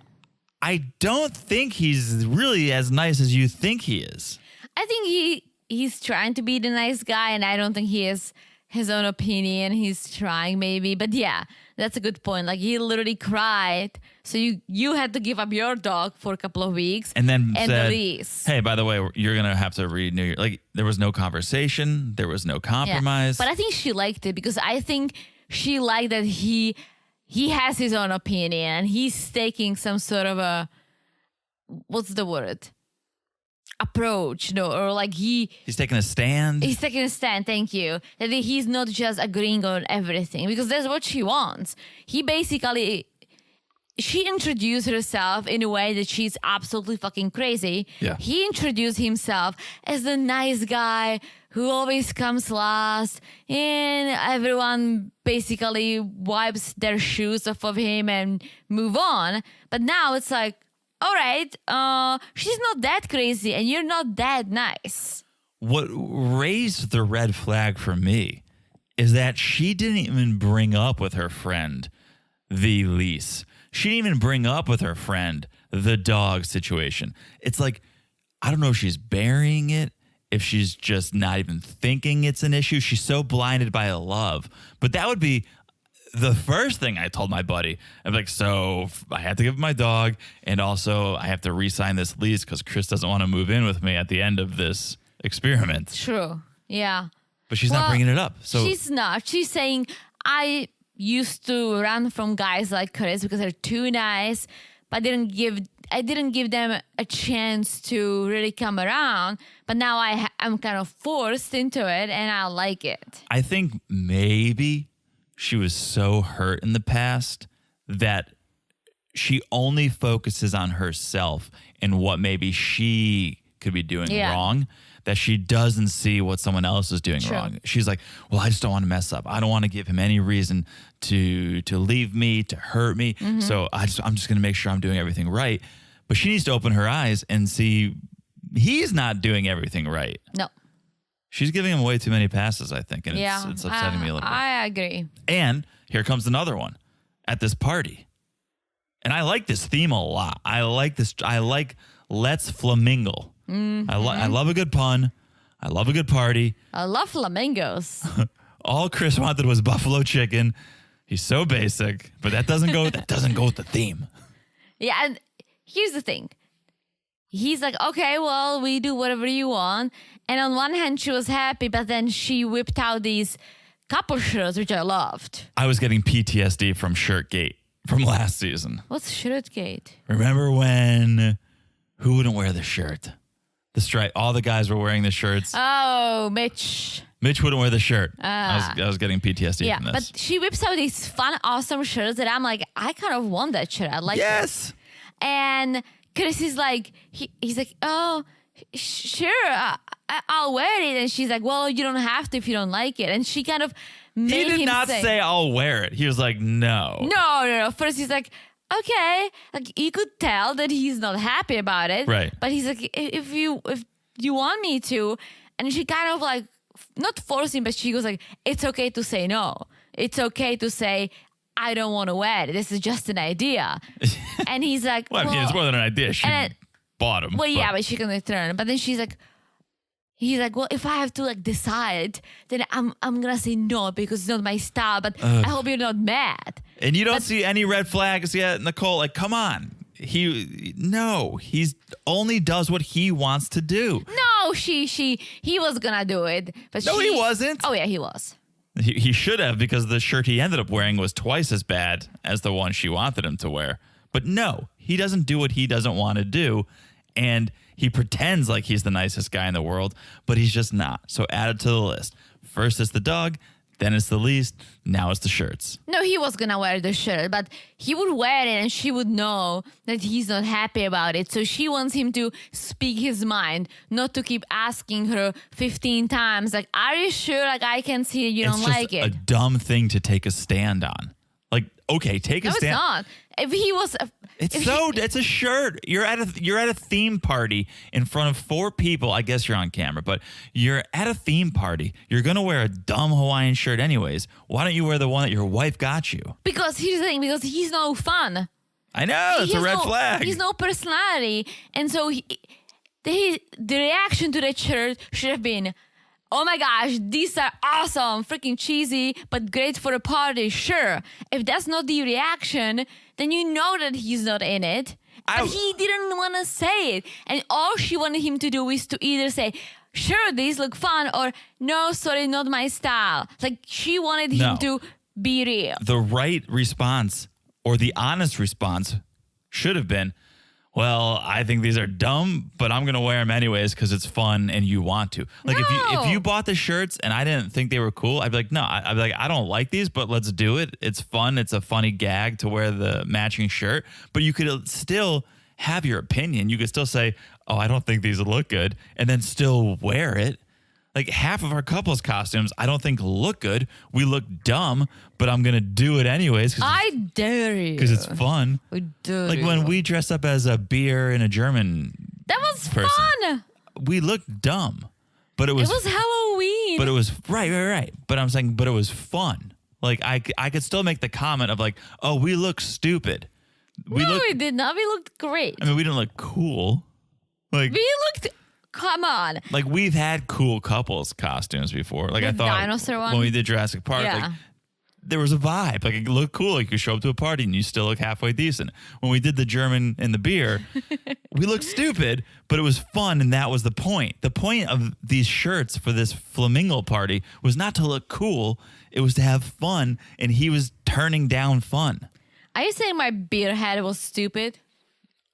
I don't think he's really as nice as you think he is. I think he's trying to be the nice guy, and I don't think he has his own opinion. He's trying maybe. But yeah, that's a good point. Like he literally cried. So you had to give up your dog for a couple of weeks. And then said, the lease. hey, by the way, you're going to have to renew your... Like, there was no conversation. There was no compromise. But I think she liked it because I think she liked that he has his own opinion and he's taking some sort of a... What's the word? Approach, no, or like he's taking a stand. He's taking a stand, thank you. That he's not just agreeing on everything because that's what she wants. He basically she introduced herself in a way that she's absolutely fucking crazy. Yeah. He introduced himself as the nice guy who always comes last, and everyone basically wipes their shoes off of him and move on. But now it's like, all right, she's not that crazy and you're not that nice. What raised the red flag for me is that she didn't even bring up with her friend the lease. She didn't even bring up with her friend the dog situation. It's like, I don't know if she's burying it, if she's just not even thinking it's an issue. She's so blinded by love. But that would be the first thing I told my buddy. I'm like, so I have to give my dog, and also I have to re-sign this lease because Chris doesn't want to move in with me at the end of this experiment. True. Yeah. But she's not bringing it up. So she's not. She's saying, I used to run from guys like Chris because they're too nice, but I didn't give them a chance to really come around. But now I'm kind of forced into it, and I like it. I think maybe she was so hurt in the past that she only focuses on herself and what maybe she could be doing wrong, that she doesn't see what someone else is doing wrong. She's like, well, I just don't want to mess up. I don't want to give him any reason to leave me, to hurt me. So I'm just going to make sure I'm doing everything right. But she needs to open her eyes and see he's not doing everything right. No. She's giving him way too many passes, I think, and it's upsetting me a little bit. I agree. And here comes another one at this party. And I like this theme a lot. I like let's flamingo. I love a good pun. I love a good party. I love flamingos. All Chris wanted was buffalo chicken. He's so basic, but that doesn't go with the theme. Yeah, and here's the thing. He's like, okay, well, we do whatever you want. And on one hand, she was happy, but then she whipped out these couple shirts, which I loved. I was getting PTSD from Shirtgate from last season. What's Shirtgate? Remember when who wouldn't wear the shirt? The stripe. All the guys were wearing the shirts. Oh, Mitch. Mitch wouldn't wear the shirt. I was getting PTSD from this. But she whips out these fun, awesome shirts that I'm like, I kind of want that shirt. I like it. And Chris is like, he's like, oh, sure, I'll wear it. And she's like, well, you don't have to if you don't like it. And she kind of made him He did not say I'll wear it. He was like, no. No. First he's like, okay. Like you could tell that he's not happy about it. Right. But he's like, if you want me to. And she kind of like, not forcing, but she goes like, it's okay to say no. It's okay to say, I don't want to wear it. This is just an idea. And he's like, well, I mean, it's more than an idea. She bought him. Well, yeah, but she can return. But then he's like, well, if I have to like decide, then I'm gonna say no because it's not my style. But I hope you're not mad. And you don't see any red flags yet, Nicole. Like, come on. He's only does what he wants to do. No, he was gonna do it, but no, he wasn't. Oh yeah, he was. He should have, because the shirt he ended up wearing was twice as bad as the one she wanted him to wear. But no, he doesn't do what he doesn't want to do. And he pretends like he's the nicest guy in the world, but he's just not. So add it to the list. First it's the dog, then it's the lease, now it's the shirts. No, he was gonna wear the shirt, but he would wear it and she would know that he's not happy about it. So she wants him to speak his mind, not to keep asking her 15 times, like, are you sure? Like, I can see you don't like it. It's just a dumb thing to take a stand on. Like, okay, take a stand. No, it's not. If he was... It's a shirt. You're at a theme party in front of 4 people. I guess you're on camera, but you're at a theme party. You're going to wear a dumb Hawaiian shirt anyways. Why don't you wear the one that your wife got you? Because here's the thing, because he's no fun. I know, it's a red flag. He's no personality. And so the reaction to the shirt should have been, oh my gosh, these are awesome, freaking cheesy, but great for a party, sure. If that's not the reaction, then you know that he's not in it. But he didn't want to say it. And all she wanted him to do is to either say, sure, these look fun, or no, sorry, not my style. Like, she wanted him to be real. The right response, or the honest response, should have been, well, I think these are dumb, but I'm going to wear them anyways because it's fun and you want to. Like if you bought the shirts and I didn't think they were cool, I'd be like, no, I'd be like, I don't like these, but let's do it. It's fun. It's a funny gag to wear the matching shirt, but you could still have your opinion. You could still say, oh, I don't think these look good, and then still wear it. Like half of our couples costumes, I don't think look good. We look dumb, but I'm going to do it anyways. I dare you. Because it's fun. We do. Like when we dress up as a beer and a German That was person, fun. we looked dumb, but it was Halloween. But it was right. But I'm saying, but it was fun. Like I could still make the comment of like, oh, we look stupid. We did not. We looked great. I mean, we didn't look cool. Like we looked. Come on. Like we've had cool couples costumes before. Like The I thought dinosaur one? when we did Jurassic Park, Yeah. like there was a vibe. Like it looked cool. Like you show up to a party and you still look halfway decent. When we did the German and the beer, we looked stupid, but it was fun, and that was the point. The point of these shirts for this flamingo party was not to look cool. It was to have fun, and he was turning down fun. Are you saying my beer head was stupid?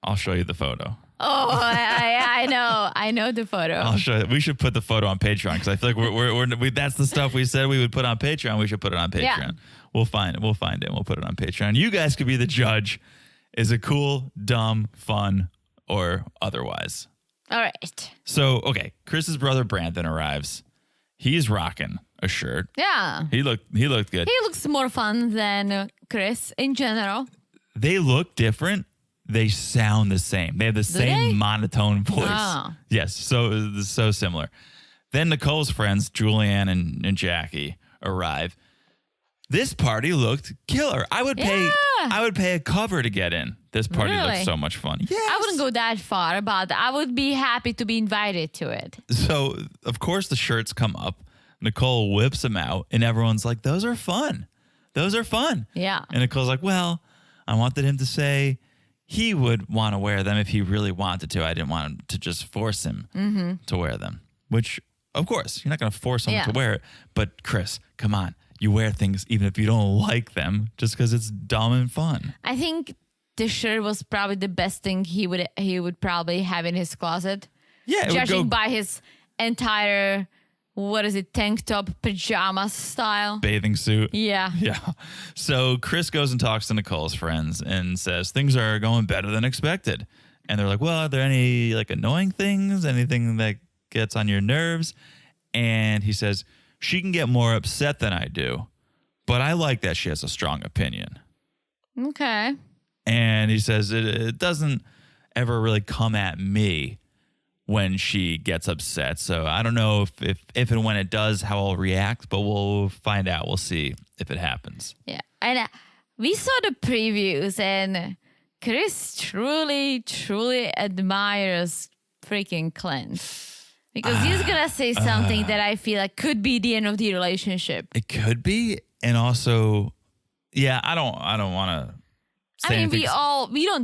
I'll show you the photo. Oh, I know. I know the photo. I'll show you. We should put the photo on Patreon because I feel like we that's the stuff we said we would put on Patreon. We should put it on Patreon. Yeah. We'll find it. We'll find it. And we'll put it on Patreon. You guys could be the judge. Is it cool, dumb, fun, or otherwise? All right. So, okay, Chris's brother Brandon arrives. He's rocking a shirt. Yeah. He looked good. He looks more fun than Chris in general. They look different. They sound the same. They have the same monotone voice. Oh. Yes, so similar. Then Nicole's friends, Julianne and Jackie, arrive. This party looked killer. I would pay a cover to get in. This party looked so much fun. Yes. I wouldn't go that far, but I would be happy to be invited to it. So, of course, the shirts come up. Nicole whips them out, and everyone's like, those are fun. Those are fun. Yeah. And Nicole's like, well, I wanted him to say he would want to wear them if he really wanted to. I didn't want him to just force him to wear them, which, of course, you're not going to force someone to wear it. But, Chris, come on. You wear things even if you don't like them just because it's dumb and fun. I think the shirt was probably the best thing he would probably have in his closet. Yeah, judging by his entire, tank top pajama style. Bathing suit. Yeah. Yeah. So Chris goes and talks to Nicole's friends and says things are going better than expected. And they're like, well, are there any like annoying things? Anything that gets on your nerves? And he says, she can get more upset than I do, but I like that she has a strong opinion. Okay. And he says it doesn't ever really come at me when she gets upset. So I don't know if and when it does, how I'll react, but we'll find out. We'll see if it happens. Yeah. And we saw the previews, and Chris truly, truly admires freaking Clint. Because he's going to say something that I feel like could be the end of the relationship. It could be. And also, yeah, I don't want to say anything.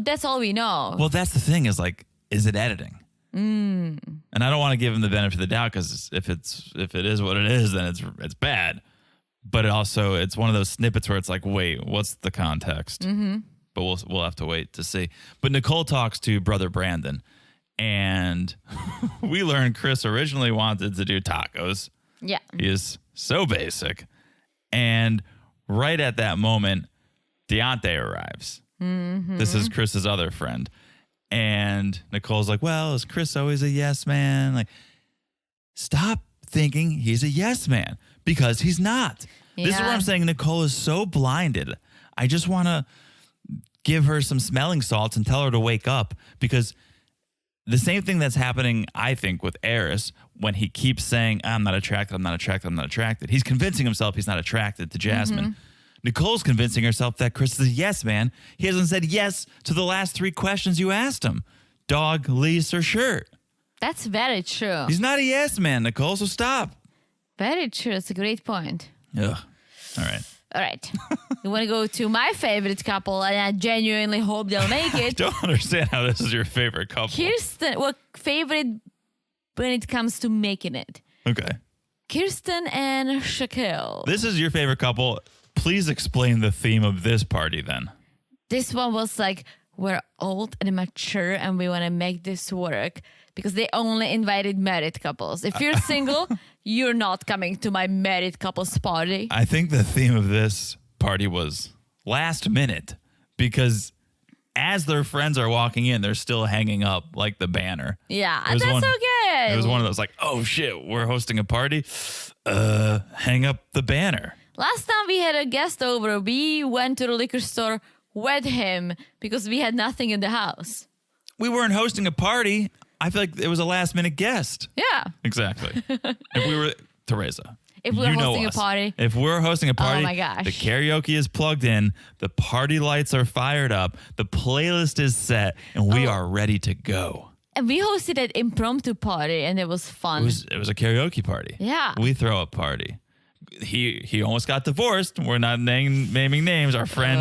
That's all we know. Well, that's the thing is like, is it editing? And I don't want to give him the benefit of the doubt because if it is what it is, then it's bad. But it's one of those snippets where it's like, wait, what's the context? Mm-hmm. But we'll have to wait to see. But Nicole talks to brother Brandon. And we learned Chris originally wanted to do tacos. Yeah. He is so basic. And right at that moment, Deontay arrives. Mm-hmm. This is Chris's other friend. And Nicole's like, well, is Chris always a yes man? Like, stop thinking he's a yes man because he's not. Yeah. This is where I'm saying Nicole is so blinded. I just want to give her some smelling salts and tell her to wake up because the same thing that's happening, I think, with Eris when he keeps saying, I'm not attracted, I'm not attracted, I'm not attracted. He's convincing himself he's not attracted to Jasmine. Mm-hmm. Nicole's convincing herself that Chris is a yes man. He hasn't said yes to the last 3 questions you asked him. Dog, lease, or shirt. That's very true. He's not a yes man, Nicole, so stop. Very true. It's a great point. Ugh. All right. All right. You want to go to my favorite couple, and I genuinely hope they'll make it. I don't understand how this is your favorite couple. Favorite when it comes to making it. Okay. Kirsten and Shaquille. This is your favorite couple. Please explain the theme of this party then. This one was like we're old and mature and we want to make this work because they only invited married couples. If you're single, you're not coming to my married couples party. I think the theme of this party was last minute because as their friends are walking in, they're still hanging up like the banner. Yeah, that's so good. It was one of those like, oh shit, we're hosting a party. Hang up the banner. Last time we had a guest over, we went to the liquor store with him because we had nothing in the house. We weren't hosting a party. I feel like it was a last minute guest. Yeah. Exactly. If we were, Teresa. If we're hosting a party. If we're hosting a party, oh my gosh. The karaoke is plugged in, the party lights are fired up, the playlist is set, and we are ready to go. And we hosted an impromptu party, and it was fun. It was a karaoke party. Yeah. We throw a party. He almost got divorced. We're not naming names. Our friend.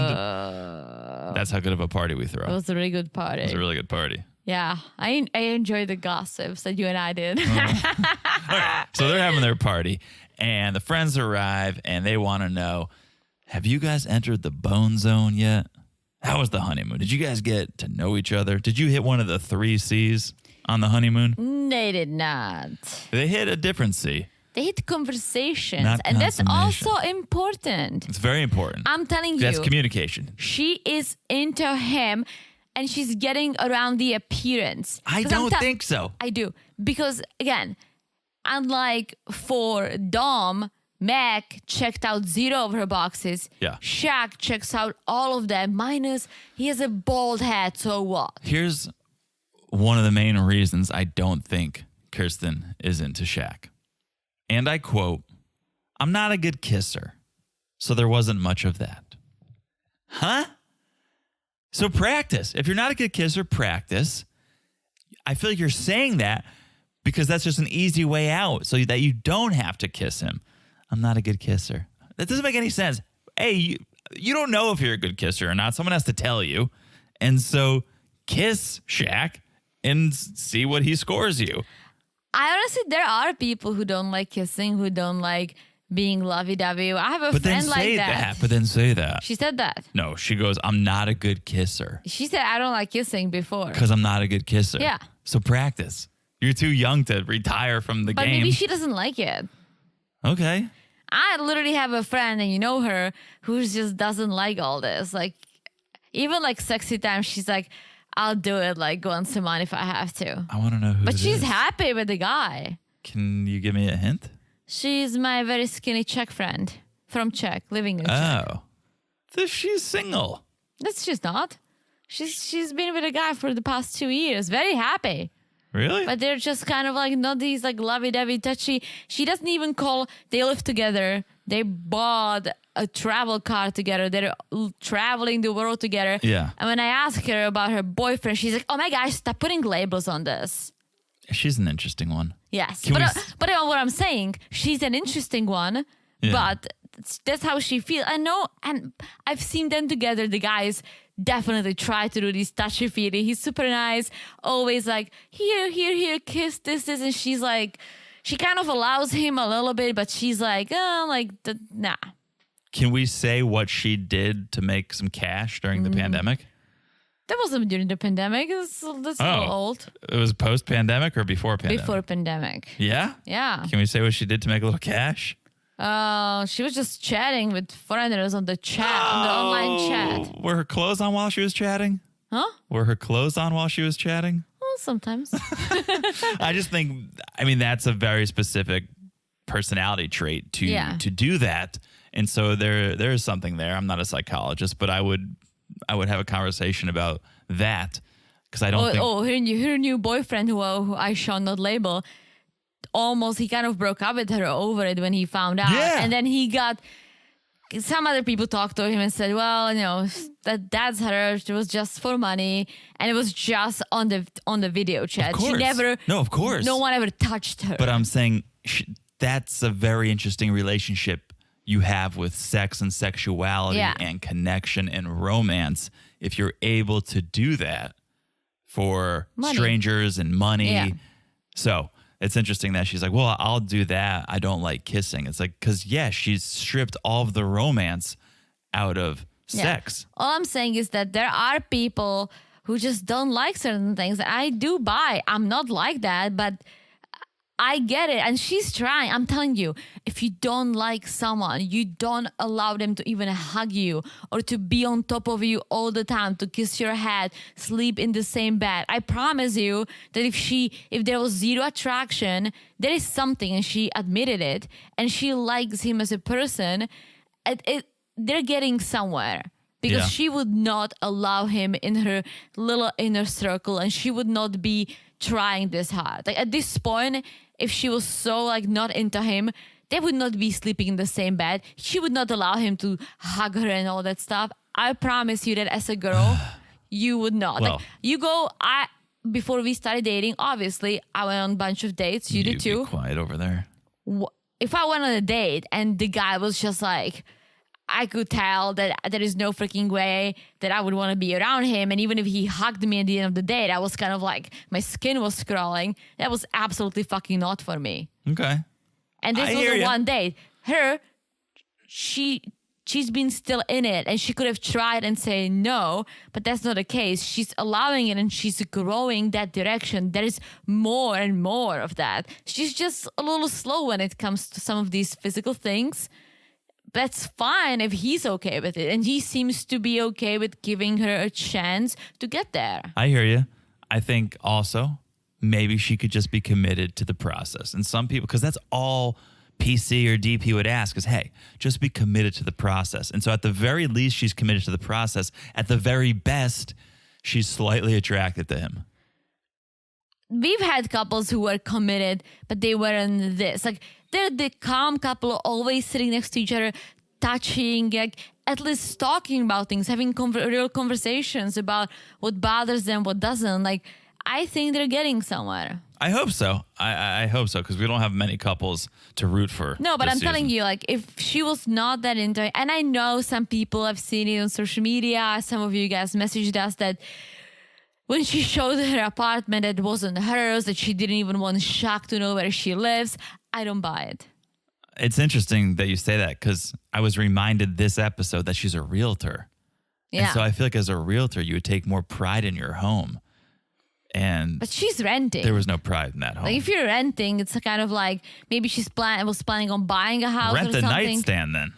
That's how good of a party we throw. It was a really good party. It was a really good party. Yeah, I enjoyed the gossips that you and I did. Right. So they're having their party, and the friends arrive, and they want to know, have you guys entered the bone zone yet? How was the honeymoon? Did you guys get to know each other? Did you hit one of the 3 C's on the honeymoon? They did not. They hit a different C. They hit conversations, Not and that's consummation. also important. It's very important. I'm telling you. That's communication. She is into him, and she's getting around the appearance. I don't think so. I do. Because, again, unlike for Dom, Mac checked out 0 of her boxes. Yeah. Shaq checks out all of them, minus he has a bald head, so what? Here's one of the main reasons I don't think Kirsten is into Shaq. And I quote, I'm not a good kisser, so there wasn't much of that. Huh? So practice. If you're not a good kisser, practice. I feel like you're saying that because that's just an easy way out so that you don't have to kiss him. I'm not a good kisser. That doesn't make any sense. Hey, you don't know if you're a good kisser or not. Someone has to tell you. And so kiss Shaq and see what he scores you. I honestly, there are people who don't like kissing, who don't like being lovey-dovey. I have a friend like that. But then say that. She said that. No, she goes, I'm not a good kisser. She said, I don't like kissing before. Because I'm not a good kisser. Yeah. So practice. You're too young to retire from the But game. maybe she doesn't like it. Okay. I literally have a friend, and you know her, who just doesn't like all this. Like, even like sexy time, she's like, I'll do it like once a month if I have to. I want to know who But it she's is. happy with the guy. Can you give me a hint? She's my very skinny Czech friend from Czech, living in Czech. Oh. So she's single. She's not. She's been with a guy for the past 2 years. Very happy. Really? But they're just kind of like not these like lovey-dovey, touchy. She doesn't even call. They live together. They bought a travel car together. They're traveling the world together. Yeah. And when I ask her about her boyfriend, she's like, oh my gosh, stop putting labels on this. She's an interesting one. Yes. Can But what I'm saying, she's an interesting one. Yeah. But that's how she feels. I know. And I've seen them together. The guys definitely try to do these touchy-feely. He's super nice. Always like, here, kiss, this. And she's like, she kind of allows him a little bit, but she's like, nah. Can we say what she did to make some cash during the pandemic? That wasn't during the pandemic. That's a little old. It was post-pandemic or before pandemic? Before pandemic. Yeah? Yeah. Can we say what she did to make a little cash? She was just chatting with foreigners on the chat, on the online chat. Were her clothes on while she was chatting? Huh? Were her clothes on while she was chatting? Well, sometimes. I just think, that's a very specific personality trait to do that. And so there is something there. I'm not a psychologist, but I would have a conversation about that because I don't think... her new boyfriend who I shall not label, he kind of broke up with her over it when he found out. Yeah. And then some other people talked to him and said, well, that's her. It was just for money. And it was just on the video chat. Of course. Of course. No one ever touched her. But I'm saying that's a very interesting relationship you have with sex and sexuality and connection and romance. If you're able to do that for strangers and money. Yeah. So it's interesting that she's like, well, I'll do that. I don't like kissing. It's like, because she's stripped all of the romance out of sex. All I'm saying is that there are people who just don't like certain things. I do buy. I'm not like that, but I get it. And she's trying. I'm telling you, if you don't like someone, you don't allow them to even hug you or to be on top of you all the time, to kiss your head, sleep in the same bed. I promise you that if there was zero attraction, there is something, and she admitted it, and she likes him as a person, they're getting somewhere. Because she would not allow him in her little inner circle, and she would not be trying this hard. Like at this point, if she was so like not into him, they would not be sleeping in the same bed. She would not allow him to hug her and all that stuff. I promise you that as a girl, you would not. Well, like before we started dating, obviously I went on a bunch of dates. You did too. Be quiet over there. If I went on a date and the guy was just like, I could tell that there is no freaking way that I would want to be around him. And even if he hugged me at the end of the date, I was kind of like, my skin was crawling. That was absolutely fucking not for me. Okay. And this was a one date. She's been still in it, and she could have tried and say no, but that's not the case. She's allowing it, and she's growing that direction. There is more and more of that. She's just a little slow when it comes to some of these physical things. That's fine if he's okay with it. And he seems to be okay with giving her a chance to get there. I hear you. I think also maybe she could just be committed to the process. And some people, because that's all PC or DP would ask is, hey, just be committed to the process. And so at the very least, she's committed to the process. At the very best, she's slightly attracted to him. We've had couples who were committed, but they weren't this. Like, they're the calm couple, always sitting next to each other, touching, like, at least talking about things, having real conversations about what bothers them, what doesn't. Like, I think they're getting somewhere. I hope so. I hope so, because we don't have many couples to root for. No, but I'm telling you, like, if she was not that into it, and I know some people have seen it on social media, some of you guys messaged us that when she showed her apartment, it wasn't hers, that she didn't even want Shaq to know where she lives. I don't buy it. It's interesting that you say that, because I was reminded this episode that she's a realtor. Yeah. And so I feel like as a realtor, you would take more pride in your home. But she's renting. There was no pride in that home. Like, if you're renting, it's kind of like maybe was planning on buying a house Rent or something. the nightstand then.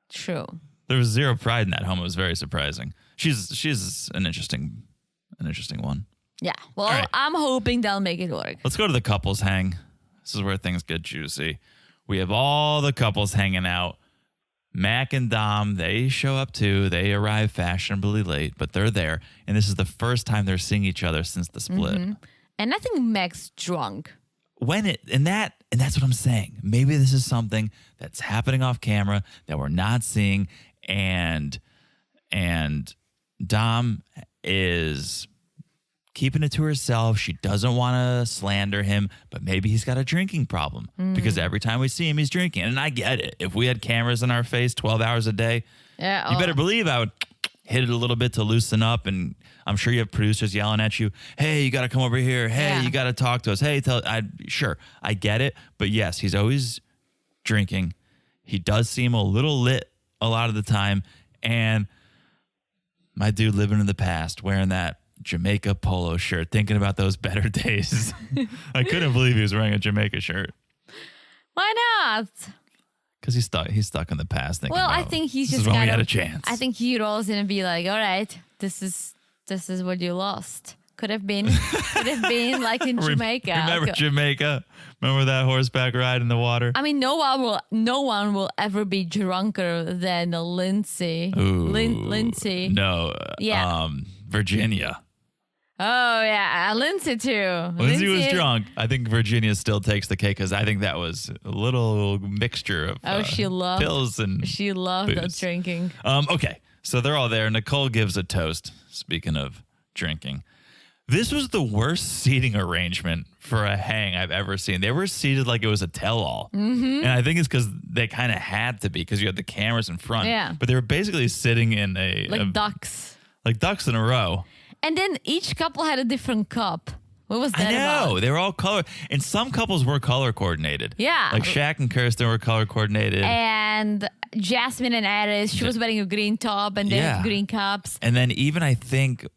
True. There was zero pride in that home. It was very surprising. She's an interesting one. Yeah. Well, right. I'm hoping they'll make it work. Let's go to the couples hang. This is where things get juicy. We have all the couples hanging out. Mac and Dom, they show up too. They arrive fashionably late, but they're there. And this is the first time they're seeing each other since the split. Mm-hmm. And I think Mac's drunk. And that's what I'm saying. Maybe this is something that's happening off camera that we're not seeing. And Dom is keeping it to herself. She doesn't want to slander him, but maybe he's got a drinking problem because every time we see him, he's drinking. And I get it. If we had cameras in our face 12 hours a day, you better believe I would hit it a little bit to loosen up. And I'm sure you have producers yelling at you, hey, you got to come over here. Hey, you got to talk to us. Hey, sure, I get it. But yes, he's always drinking. He does seem a little lit a lot of the time. And my dude living in the past, wearing that Jamaica polo shirt, thinking about those better days. I couldn't believe he was wearing a Jamaica shirt. Why not? Because he's stuck in the past. Thinking, well, I think he's this just is when kind we had of. a chance. I think he rolls in and be like, "All right, this is what you lost. Could have been like in Jamaica. Remember Jamaica? Remember that horseback ride in the water? I mean, no one will ever be drunker than Lindsay. Ooh, Lindsay. No. Yeah. Virginia. Oh, yeah. Lindsay, too. Lindsay was drunk. I think Virginia still takes the cake because I think that was a little mixture of she loved pills and She loved booze. that drinking. Okay. So they're all there. Nicole gives a toast. Speaking of drinking. This was the worst seating arrangement for a hang I've ever seen. They were seated like it was a tell-all. Mm-hmm. And I think it's because they kind of had to be because you had the cameras in front. Yeah. But they were basically sitting in Like ducks. Like ducks in a row. And then each couple had a different cup. What was that I know. about? They were all color. And some couples were color coordinated. Yeah. Like Shaq and Kirsten were color coordinated. And Jasmine and Aris, she was wearing a green top and they had green cups. And then even I think,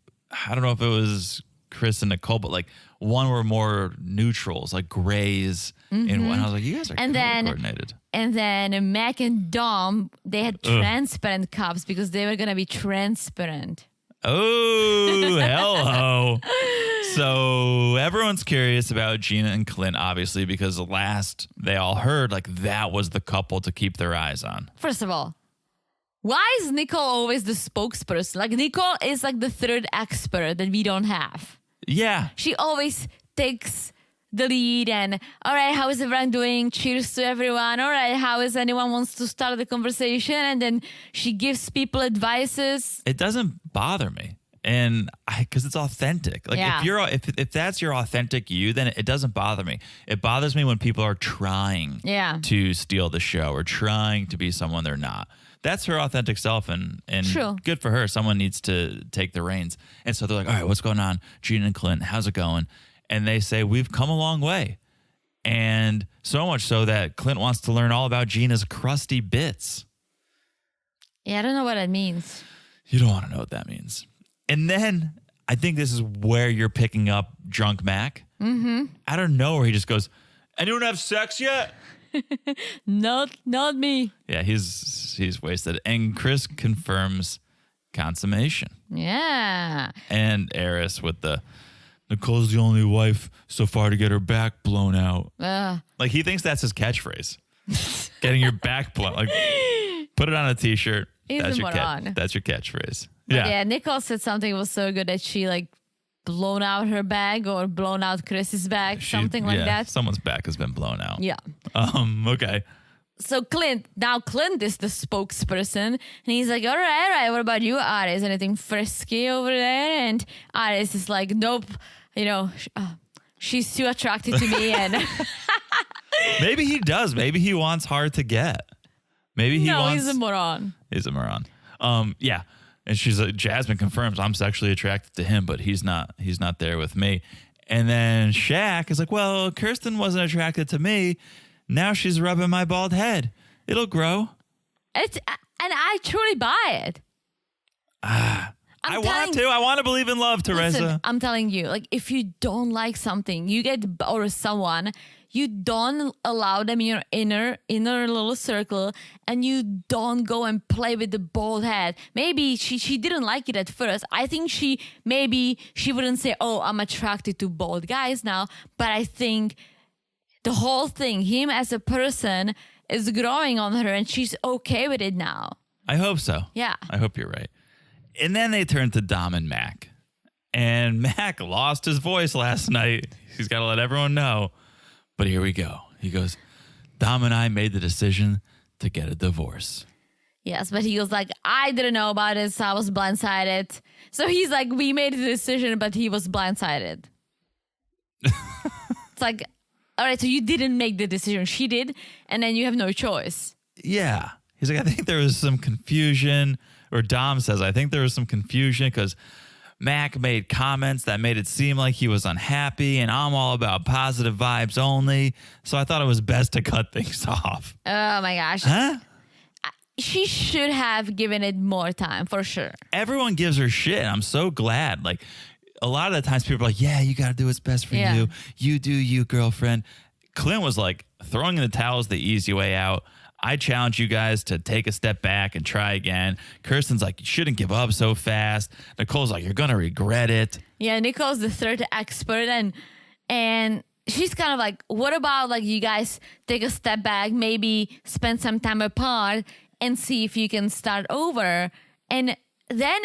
I don't know if it was Chris and Nicole, but like one were more neutrals, like grays. And I was like, you guys are color coordinated. And then Mac and Dom, they had transparent cups because they were going to be transparent. Oh, hello. So everyone's curious about Gina and Clint, obviously, because last they all heard like that was the couple to keep their eyes on. First of all, why is Nicole always the spokesperson? Like Nicole is like the third expert that we don't have. Yeah. She always takes the lead and, all right, how is everyone doing? Cheers to everyone. All right, how is anyone wants to start the conversation? And then she gives people advices. It doesn't bother me. And because it's authentic. Like if that's your authentic you, then it doesn't bother me. It bothers me when people are trying to steal the show or trying to be someone they're not. That's her authentic self, and True. Good for her. Someone needs to take the reins. And so they're like, all right, what's going on? Gina and Clint, how's it going? And they say, we've come a long way. And so much so that Clint wants to learn all about Gina's crusty bits. Yeah, I don't know what that means. You don't want to know what that means. And then I think this is where you're picking up Drunk Mac. Mm-hmm. Out of nowhere, he just goes, anyone have sex yet? Not me. Yeah, he's wasted. And Chris confirms consummation. Yeah. And Eris with the, Nicole's the only wife so far to get her back blown out. Like he thinks that's his catchphrase. Getting your back blown. Like put it on a t-shirt. That's your catchphrase. But yeah, Nicole said something was so good that she like blown out her bag or blown out Chris's bag, something like that. Someone's back has been blown out. Yeah. Okay. So Clint is the spokesperson and he's like, all right, what about you, Aris? Anything frisky over there? And Aris is like, nope, she's too attracted to me. And maybe he does. Maybe he wants hard to get. Maybe he's a moron. He's a moron. Yeah. And she's like, Jasmine confirms I'm sexually attracted to him, but he's not there with me. And then Shaq is like, well, Kirsten wasn't attracted to me. Now she's rubbing my bald head. It'll grow. And I truly buy it. I want to believe in love, Teresa. Listen, I'm telling you, like if you don't like something, or someone, you don't allow them in your inner little circle, and you don't go and play with the bald head. Maybe she didn't like it at first. I think she wouldn't say, oh, I'm attracted to bald guys now. But I think the whole thing, him as a person, is growing on her, and she's okay with it now. I hope so. Yeah. I hope you're right. And then they turn to Dom and Mac. And Mac lost his voice last night. He's got to let everyone know. But here we go. He goes, Dom and I made the decision to get a divorce. Yes, but he was like, I didn't know about it, so I was blindsided. So he's like, we made the decision, but he was blindsided. It's like, all right, so you didn't make the decision. She did, and then you have no choice. Yeah. He's like, I think there was some confusion. Or Dom says, I think there was some confusion because Mac made comments that made it seem like he was unhappy, and I'm all about positive vibes only. So I thought it was best to cut things off. Oh, my gosh. Huh? She should have given it more time, for sure. Everyone gives her shit. I'm so glad. Like, a lot of the times people are like, yeah, you got to do what's best for you. You do you, girlfriend. Clint was like, throwing in the towel is the easy way out. I challenge you guys to take a step back and try again. Kirsten's like, you shouldn't give up so fast. Nicole's like, you're going to regret it. Yeah, Nicole's the third expert. And she's kind of like, what about like you guys take a step back, maybe spend some time apart and see if you can start over. And then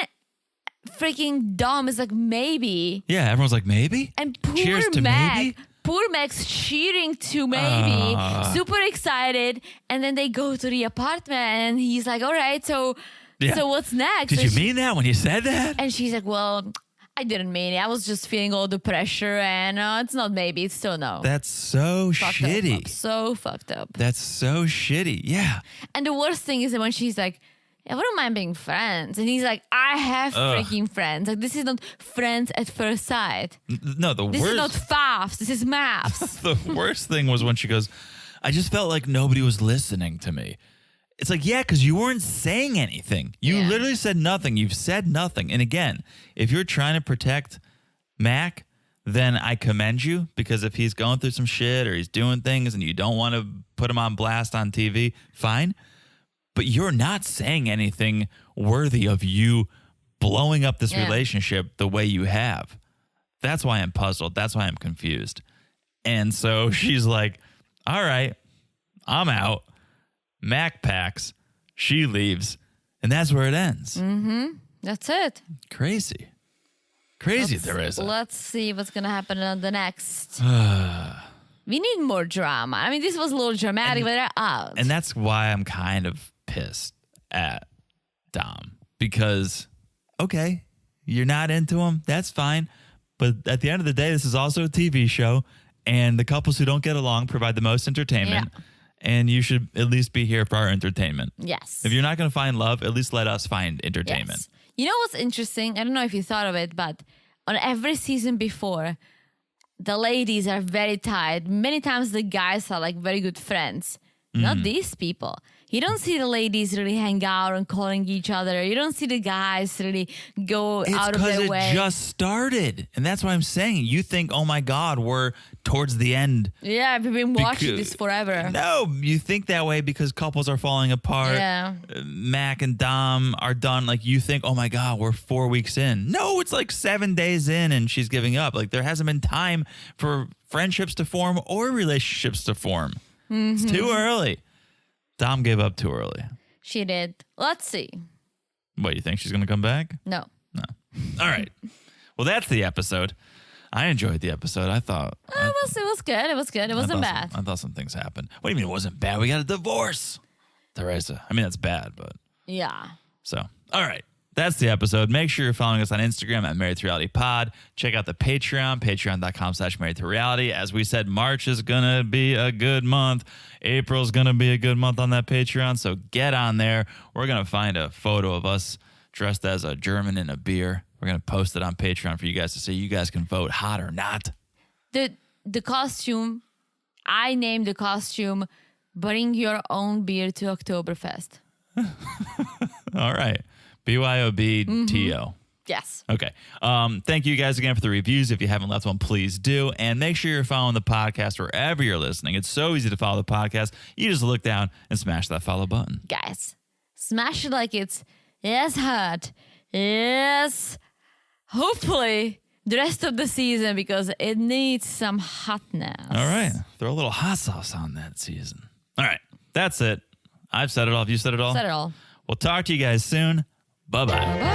freaking Dom is like, maybe. Yeah, everyone's like, maybe? And poor Cheers to Mac. maybe? Poor Mac's cheering to maybe, super excited, and then they go to the apartment, and he's like, all right, so what's next? Did you mean that when you said that? And she's like, well, I didn't mean it. I was just feeling all the pressure, and it's not maybe, it's still no. That's so shitty. So fucked up. That's so shitty, yeah. And the worst thing is that when she's like, I wouldn't mind being friends. And he's like, I have freaking friends. Like, this is not friends at first sight. No, This is not FAFs. This is maps. The worst thing was when she goes, I just felt like nobody was listening to me. It's like, yeah, because you weren't saying anything. You literally said nothing. You've said nothing. And again, if you're trying to protect Mac, then I commend you, because if he's going through some shit or he's doing things and you don't want to put him on blast on TV, fine. But you're not saying anything worthy of you blowing up this relationship the way you have. That's why I'm puzzled. That's why I'm confused. And so she's like, all right, I'm out. Mac packs, she leaves, and that's where it ends. That's it. Crazy, Teresa. Let's see what's going to happen on the next. We need more drama. I mean, this was a little dramatic, but they're out. And that's why I'm kind of pissed at Dom, because, okay, you're not into him. That's fine. But at the end of the day, this is also a TV show, and the couples who don't get along provide the most entertainment. Yeah. And you should at least be here for our entertainment. Yes. If you're not going to find love, at least let us find entertainment. Yes. You know what's interesting? I don't know if you thought of it, but on every season before, the ladies are very tight. Many times the guys are like very good friends. Not these people. You don't see the ladies really hang out and calling each other. You don't see the guys really go out of their way. It's because it just started. And that's why I'm saying, you think, oh my God, we're towards the end. Yeah, we've been watching this forever. No, you think that way because couples are falling apart. Yeah. Mac and Dom are done. Like, you think, oh my God, we're 4 weeks in. No, it's like 7 days in and she's giving up. Like, there hasn't been time for friendships to form or relationships to form. It's too early. Dom gave up too early. She did. Let's see. What, you think she's going to come back? No. All right. Well, that's the episode. I enjoyed the episode. I thought. It was good. It was good. It wasn't bad. I thought some things happened. What do you mean it wasn't bad? We got a divorce. Teresa. I mean, that's bad, but. Yeah. So, all right. That's the episode. Make sure you're following us on Instagram at Married to Reality Pod. Check out the Patreon, patreon.com/Married to Reality. As we said, March is going to be a good month. April's going to be a good month on that Patreon. So get on there. We're going to find a photo of us dressed as a German in a beer. We're going to post it on Patreon for you guys to see. You guys can vote hot or not. The costume, I named the costume, Bring Your Own Beer to Oktoberfest. All right. BYOBTO. Yes. Okay. Thank you guys again for the reviews. If you haven't left one, please do. And make sure you're following the podcast wherever you're listening. It's so easy to follow the podcast. You just look down and smash that follow button. Guys, smash it like it's hot. Yes. Hopefully the rest of the season, because it needs some hotness. All right. Throw a little hot sauce on that season. All right. That's it. I've said it all. Have you said it all? Said it all. We'll talk to you guys soon. Bye-bye. Bye-bye.